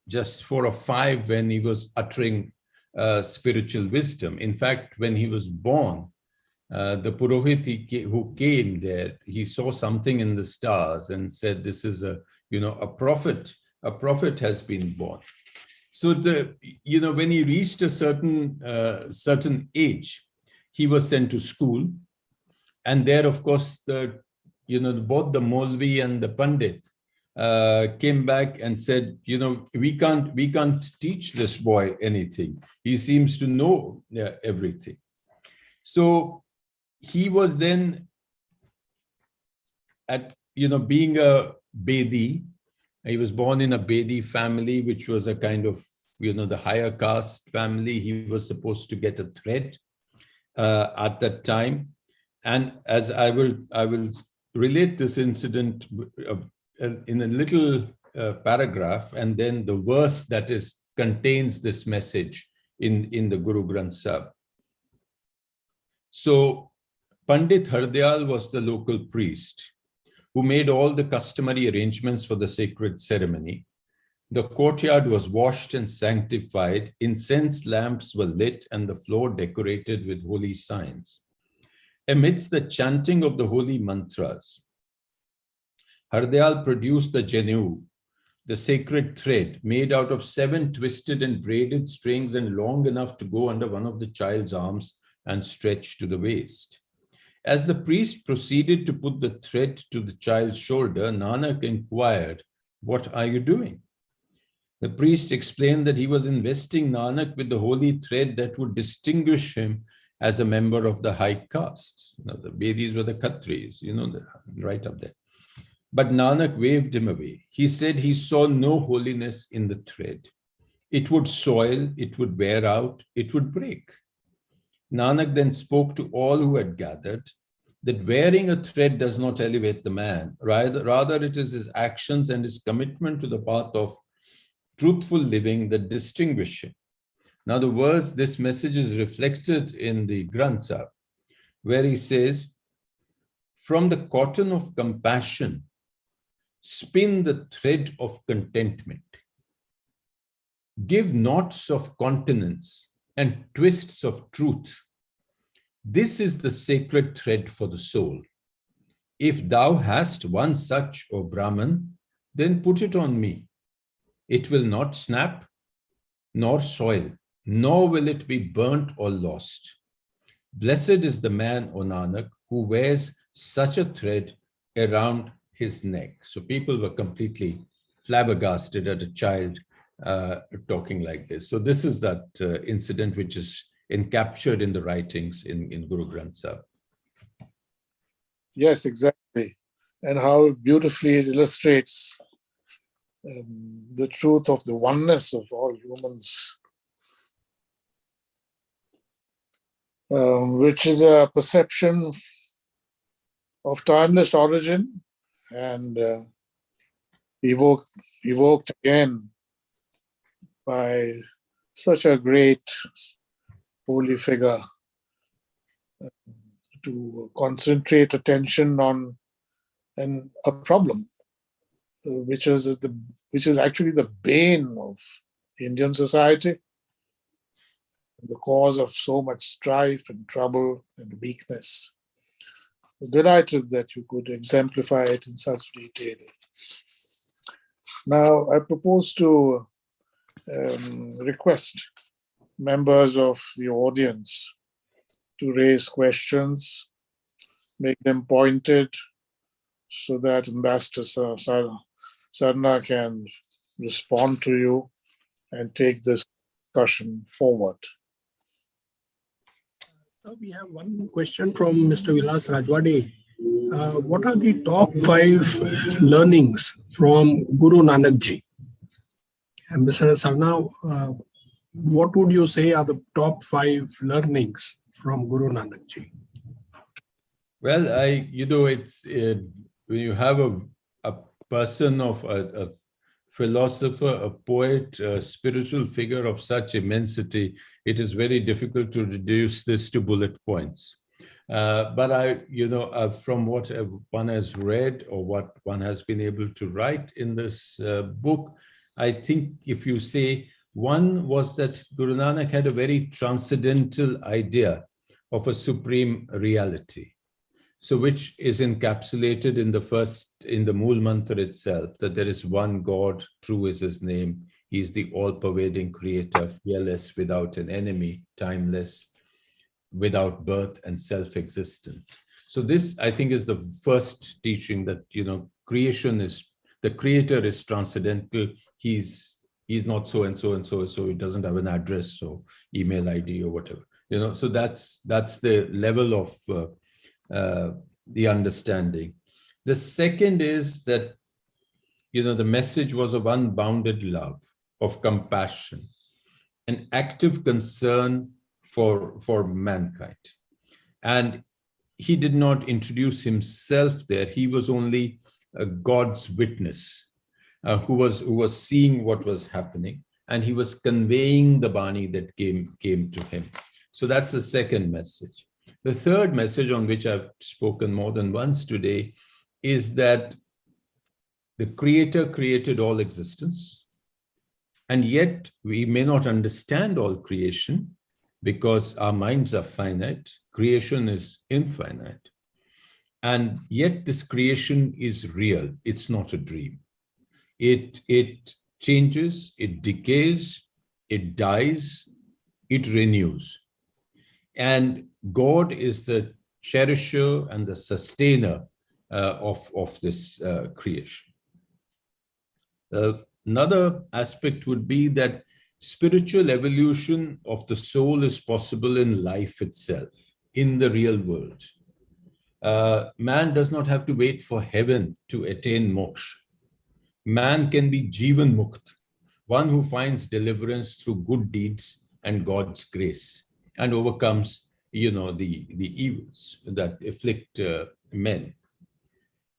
S3: just 4 or 5 when he was uttering spiritual wisdom. In fact, when he was born, the Purohit who came there, he saw something in the stars and said, this is a prophet has been born. So when he reached a certain age, he was sent to school. And there, of course, both the Maulvi and the Pandit came back and said, we can't teach this boy anything. He seems to know everything. So he was then being a Bedi. He was born in a Bedi family, which was a kind of, the higher caste family. He was supposed to get a thread at that time. And as I will relate this incident in a little paragraph, and then the verse that contains this message in the Guru Granth Sahib. So Pandit Hardyal was the local priest who made all the customary arrangements for the sacred ceremony. The courtyard was washed and sanctified, incense lamps were lit, and the floor decorated with holy signs. Amidst the chanting of the holy mantras, Hardyal produced the Jenu, the sacred thread made out of 7 twisted and braided strings and long enough to go under one of the child's arms and stretch to the waist. As the priest proceeded to put the thread to the child's shoulder, Nanak inquired, "What are you doing?" The priest explained that he was investing Nanak with the holy thread that would distinguish him as a member of the high castes. Now, the Vedis were the Khatris, right up there. But Nanak waved him away. He said he saw no holiness in the thread. It would soil, it would wear out, it would break. Nanak then spoke to all who had gathered that wearing a thread does not elevate the man. Rather, it is his actions and his commitment to the path of truthful living that distinguish him. Now, this message is reflected in the Granth Sahib, where he says, "From the cotton of compassion, spin the thread of contentment. Give knots of continence and twists of truth. This is the sacred thread for the soul. If thou hast one such, O Brahman, then put it on me. It will not snap, nor soil, nor will it be burnt or lost. Blessed is the man, O Nanak, who wears such a thread around his neck." So people were completely flabbergasted at a child talking like this. So this is that incident which is captured in the writings in Guru Granth Sahib.
S2: Yes, exactly. And how beautifully it illustrates the truth of the oneness of all humans, which is a perception of timeless origin and evoked again by such a great holy figure, to concentrate attention on a problem, which is actually the bane of Indian society, the cause of so much strife and trouble and weakness. Delighted that you could exemplify it in such detail. Now, I propose to request members of the audience to raise questions, make them pointed, so that Ambassador Sarna can respond to you and take this discussion forward.
S1: So we have one question from Mr. Vilas Rajwade. What are the top 5 learnings from Guru Nanak Ji? And Mr. Sarna, what would you say are the top 5 learnings from Guru Nanak Ji?
S3: Well, it's when you have a person of a philosopher, a poet, a spiritual figure of such immensity, it is very difficult to reduce this to bullet points. But from what one has read or what one has been able to write in this book, I think if you say one was that Guru Nanak had a very transcendental idea of a supreme reality. So which is encapsulated in the Mool mantra itself, that there is one God, true is his name. He is the all-pervading creator, fearless, without an enemy, timeless, without birth and self-existent. So this, I think, is the first teaching that, the creator is transcendental. He's not so and so and so, so he doesn't have an address or email ID or whatever. So that's the level of the understanding. The second is that, the message was of unbounded love, of compassion, an active concern for mankind. And he did not introduce himself there. He was only God's witness, who was seeing what was happening, and he was conveying the Bani that came to him. So that's the second message. The third message, on which I've spoken more than once today, is that the Creator created all existence, and yet we may not understand all creation because our minds are finite. Creation is infinite. And yet this creation is real. It's not a dream. It changes, it decays, it dies, it renews. And God is the cherisher and the sustainer of this creation. Another aspect would be that spiritual evolution of the soul is possible in life itself, in the real world. Man does not have to wait for heaven to attain moksha. Man can be Jivan Mukt, one who finds deliverance through good deeds and God's grace, and overcomes, the evils that afflict men.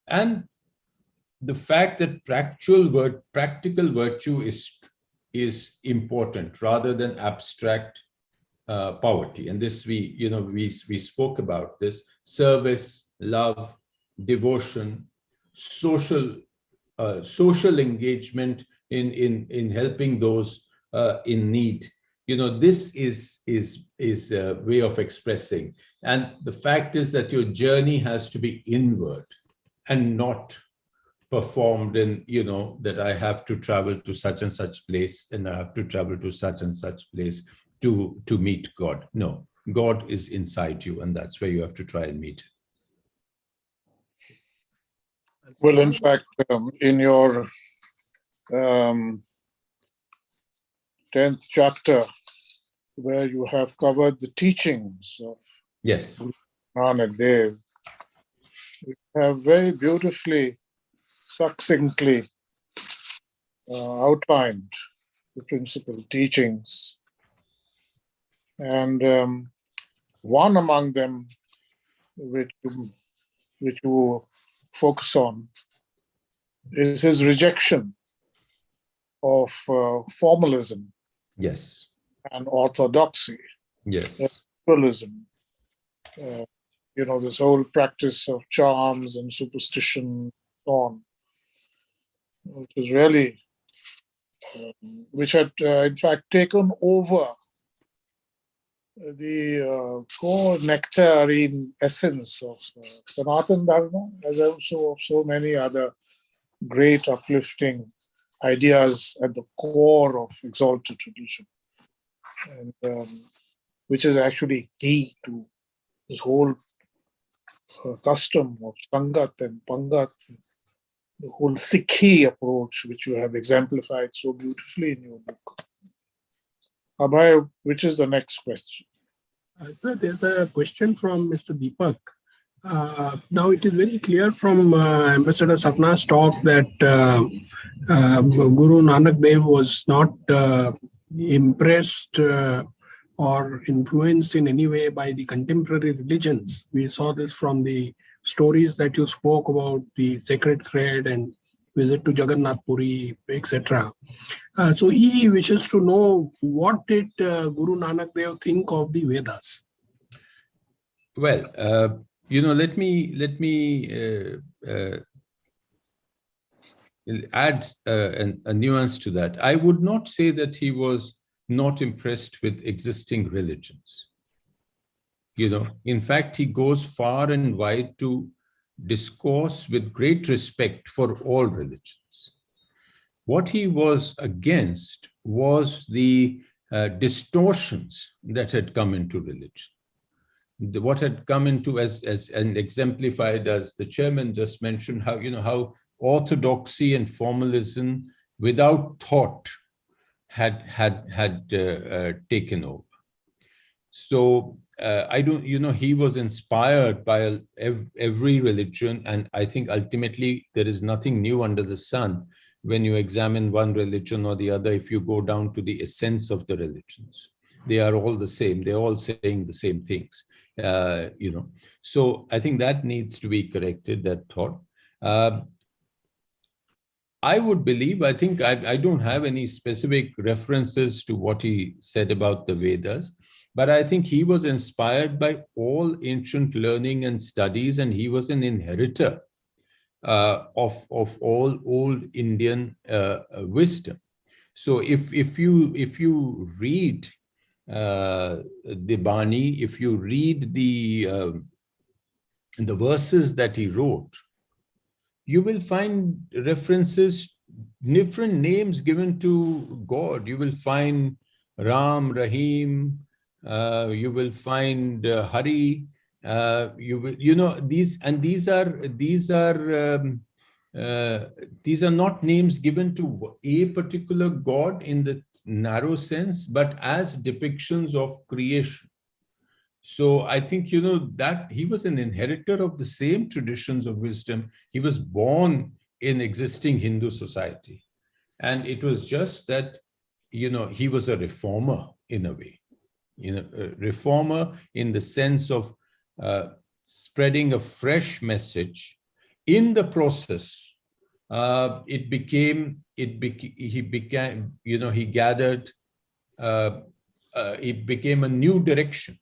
S3: And the fact that practical virtue is important rather than abstract poverty. And this we spoke about this: service, love, devotion, social engagement in helping those in need. This is a way of expressing. And the fact is that your journey has to be inward and not performed in, that I have to travel to such and such place and I have to travel to such and such place to meet God. No, God is inside you, and that's where you have to try and meet him.
S2: Well, in fact, in your 10th chapter, where you have covered the teachings of Nanak Dev, you have very beautifully, succinctly outlined the principal teachings. And one among them, which you focus on, is his rejection of formalism.
S3: Yes.
S2: And orthodoxy.
S3: Yes.
S2: Pluralism. this whole practice of charms and superstition and so on, which was really, which had in fact taken over the core nectarine essence of Sanatan Dharma, as also of so many other great uplifting ideas at the core of exalted tradition, and which is actually key to this whole custom of Sangat and Pangat, the whole Sikhi approach, which you have exemplified so beautifully in your book. Abhay, which is the next question?
S1: Sir, there's a question from Mr. Deepak. Now, it is very clear from Ambassador Sapna's talk that Guru Nanak Dev was not impressed or influenced in any way by the contemporary religions. We saw this from the stories that you spoke about, the sacred thread and visit to Jagannath Puri, etc. So he wishes to know, what did Guru Nanak Dev think of the Vedas?
S3: Well, let me add a nuance to that. I would not say that he was not impressed with existing religions. In fact, he goes far and wide to discourse with great respect for all religions. What he was against was the distortions that had come into religion. What had come into, as and exemplified, as the chairman just mentioned, how orthodoxy and formalism without thought had taken over. So I don't, he was inspired by every religion, and I think ultimately there is nothing new under the sun when you examine one religion or the other. If you go down to the essence of the religions, they are all the same. They're all saying the same things. So I think that needs to be corrected, that thought. I would believe, I think I don't have any specific references to what he said about the Vedas, but I think he was inspired by all ancient learning and studies, and he was an inheritor of all old Indian wisdom. So if you read the Bani, if you read the verses that he wrote, you will find references, different names given to God. You will find Ram, Rahim, you will find Hari, these are not names given to a particular God in the narrow sense, but as depictions of creation. So I think, that he was an inheritor of the same traditions of wisdom. He was born in existing Hindu society. And it was just that, he was a reformer in a way. A reformer in the sense of spreading a fresh message. In the process, he became a new direction.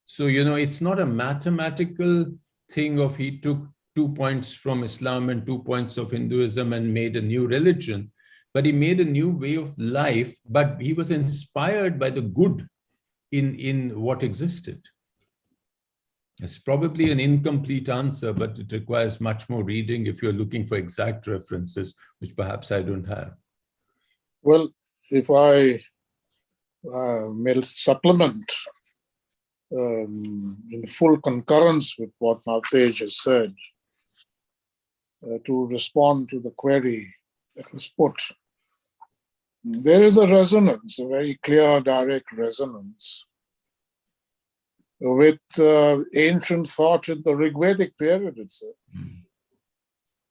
S3: So, it's not a mathematical thing of he took 2 points from Islam and 2 points of Hinduism and made a new religion, but he made a new way of life, but he was inspired by the good in what existed. It's probably an incomplete answer, but it requires much more reading if you're looking for exact references, which perhaps I don't have.
S2: Well, if I may supplement in full concurrence with what Navtej has said, to respond to the query that was put, there is a resonance, a very clear, direct resonance with ancient thought in the Rigvedic period itself.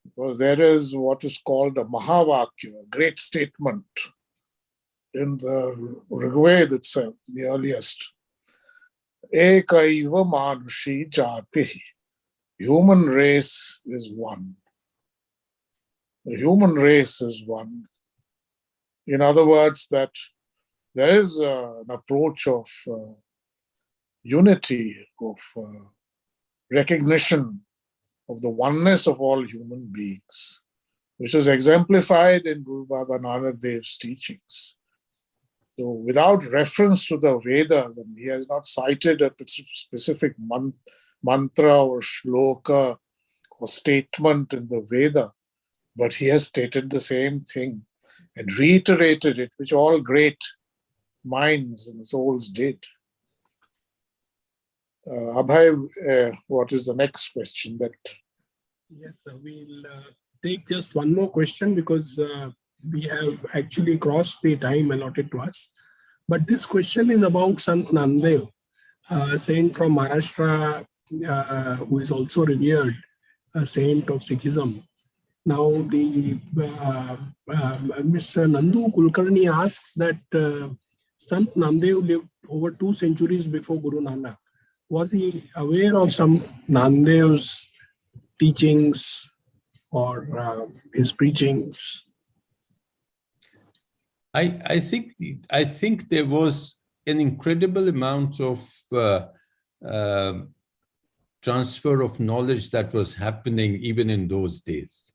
S2: Because there is what is called a Mahavakya, a great statement in the Rigved itself, the earliest. Ekaiva manushi jati. Human race is one. The human race is one. In other words, that there is an approach of unity, of recognition of the oneness of all human beings, which was exemplified in Guru Baba Nanak Dev's teachings. So without reference to the Vedas, and he has not cited a specific mantra or shloka or statement in the Veda, but he has stated the same thing and reiterated it, which all great minds and souls did. Abhay, what is the next question?
S1: Yes, sir. We'll take just one more question because we have actually crossed the time allotted to us. But this question is about Sant Namdev, a saint from Maharashtra, who is also revered, a saint of Sikhism. Now, Mr. Nandu Kulkarni asks that Sant Namdev lived over 2 centuries before Guru Nanak. Was he aware of some Namdev's teachings or his preachings?
S3: I think there was an incredible amount of transfer of knowledge that was happening even in those days.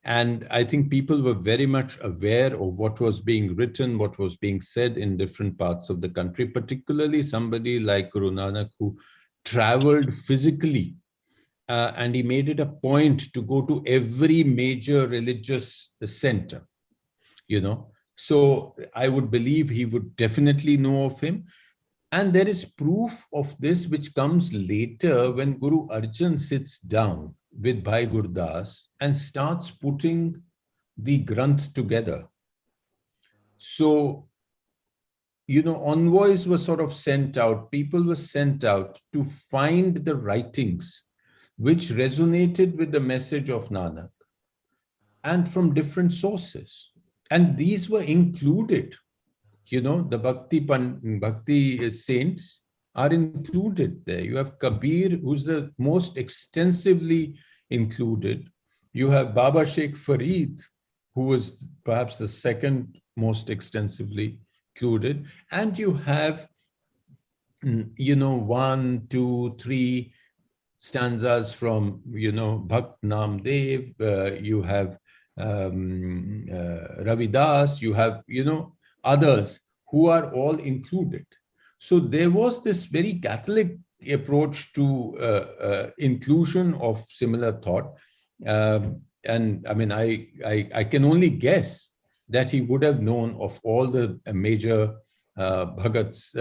S3: And I think people were very much aware of what was being written, what was being said in different parts of the country, particularly somebody like Guru Nanak, who traveled physically. And he made it a point to go to every major religious center, So I would believe he would definitely know of him. And there is proof of this which comes later when Guru Arjan sits down with Bhai Gurdas and starts putting the Granth together. So, envoys were sort of sent out, people were sent out to find the writings which resonated with the message of Nanak and from different sources. And these were included, the Bhakti saints are included there. You have Kabir, who's the most extensively included. You have Baba Sheikh Farid, who was perhaps the second most extensively included. And you have, 1, 2, 3 stanzas from, Bhakt Namdev, you have Ravidas, you have, others who are all included. So there was this very Catholic approach to inclusion of similar thought. And I mean, I can only guess that he would have known of all the major Bhagats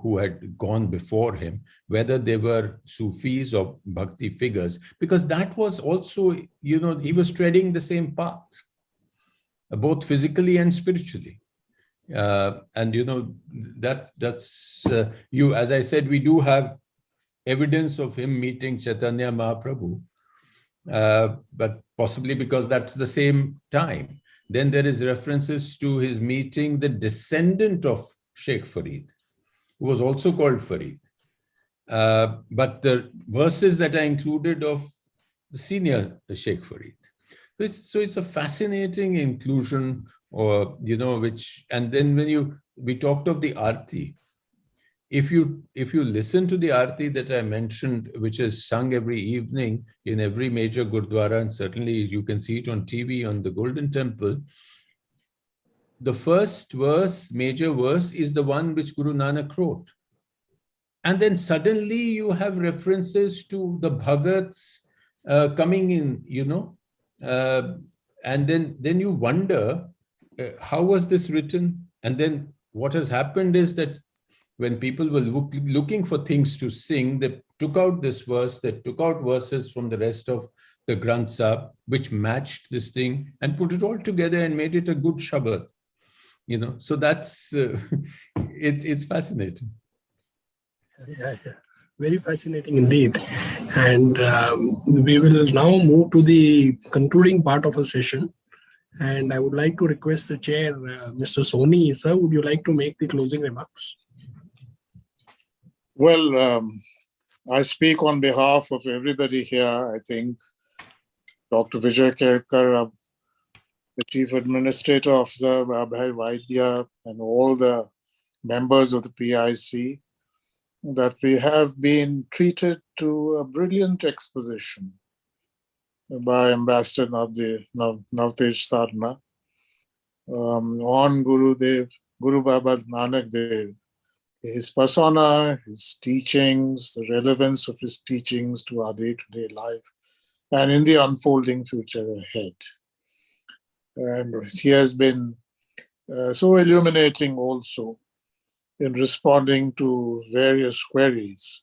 S3: who had gone before him, whether they were Sufis or Bhakti figures, because that was also, he was treading the same path, both physically and spiritually. And that's as I said, we do have evidence of him meeting Chaitanya Mahaprabhu, but possibly because that's the same time. Then there is references to his meeting the descendant of Sheikh Farid, who was also called Farid. But the verses that are included of the senior Sheikh Farid. So it's a fascinating inclusion, or which, and then when we talked of the Aarti. If you listen to the Aarti that I mentioned, which is sung every evening in every major Gurdwara, and certainly you can see it on TV on the Golden Temple, the first verse, major verse, is the one which Guru Nanak wrote. And then suddenly you have references to the Bhagats coming in, and then you wonder, how was this written? And then what has happened is that when people were looking for things to sing, they took out this verse, they took out verses from the rest of the Granth Sahib, which matched this thing, and put it all together and made it a good Shabad. So that's, it's fascinating.
S1: Yeah. Very fascinating indeed. And we will now move to the concluding part of our session. And I would like to request the chair, Mr. Soni. Sir, would you like to make the closing remarks?
S2: Well, I speak on behalf of everybody here. I think Dr. Vijay Kelkar, the Chief Administrator Officer, Abhay Vaidya, and all the members of the PIC. that we have been treated to a brilliant exposition by Ambassador Navtej Sarna on Gurudev, Guru Baba Nanak Dev, his persona, his teachings, the relevance of his teachings to our day-to-day life, and in the unfolding future ahead. And he has been so illuminating also in responding to various queries,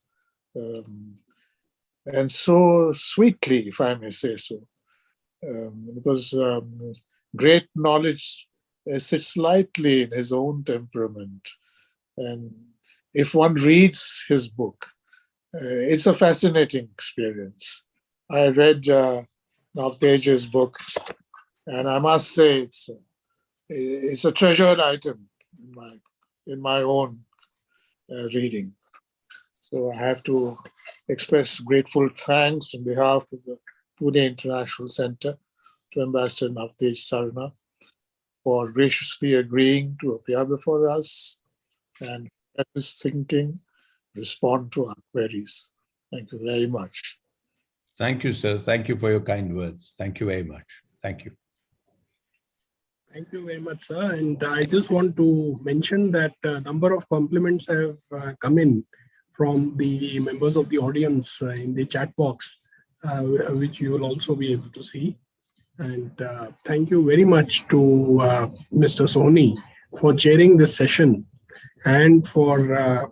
S2: and so sweetly, if I may say so, because great knowledge sits lightly in his own temperament. And if one reads his book, it's a fascinating experience. I read Navtej's book, and I must say it's a treasured item in my own reading. So I have to express grateful thanks on behalf of the Pune International Center to Ambassador Navtej Sarna for graciously agreeing to appear before us and let us thinking, respond to our queries. Thank you very much.
S3: Thank you, sir. Thank you for your kind words. Thank you very much. Thank you.
S1: Thank you very much, sir. And I just want to mention that a number of compliments have come in from the members of the audience in the chat box, which you will also be able to see. And thank you very much to Mr. Soni for chairing this session and for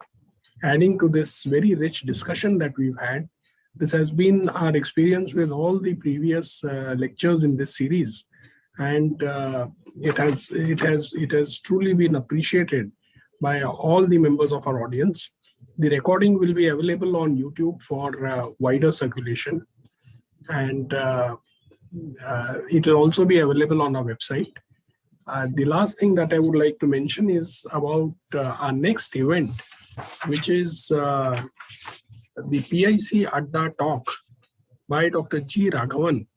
S1: adding to this very rich discussion that we've had. This has been our experience with all the previous lectures in this series. And it has truly been appreciated by all the members of our audience. The recording will be available on YouTube for wider circulation, and it will also be available on our website. The last thing that I would like to mention is about our next event, which is the PIC Adda Talk by Dr. G. Raghavan,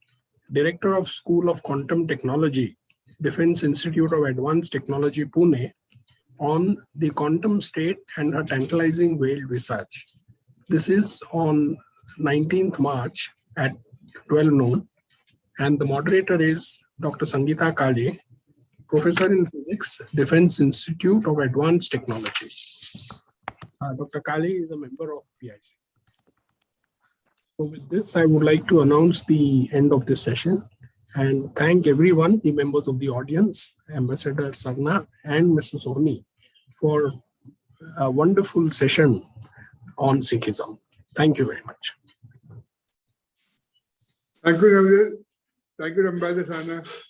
S1: Director of School of Quantum Technology, Defense Institute of Advanced Technology, Pune, on the quantum state and her tantalizing veiled visage. This is on 19th March at 12 noon, and the moderator is Dr. Sangeeta Kale, Professor in Physics, Defense Institute of Advanced Technology. Dr. Kale is a member of PIC. So with this, I would like to announce the end of this session and thank everyone, the members of the audience, Ambassador Sarna and Mr. Soni, for a wonderful session on Sikhism. Thank you very much.
S4: Thank you, Ambassador Sarna.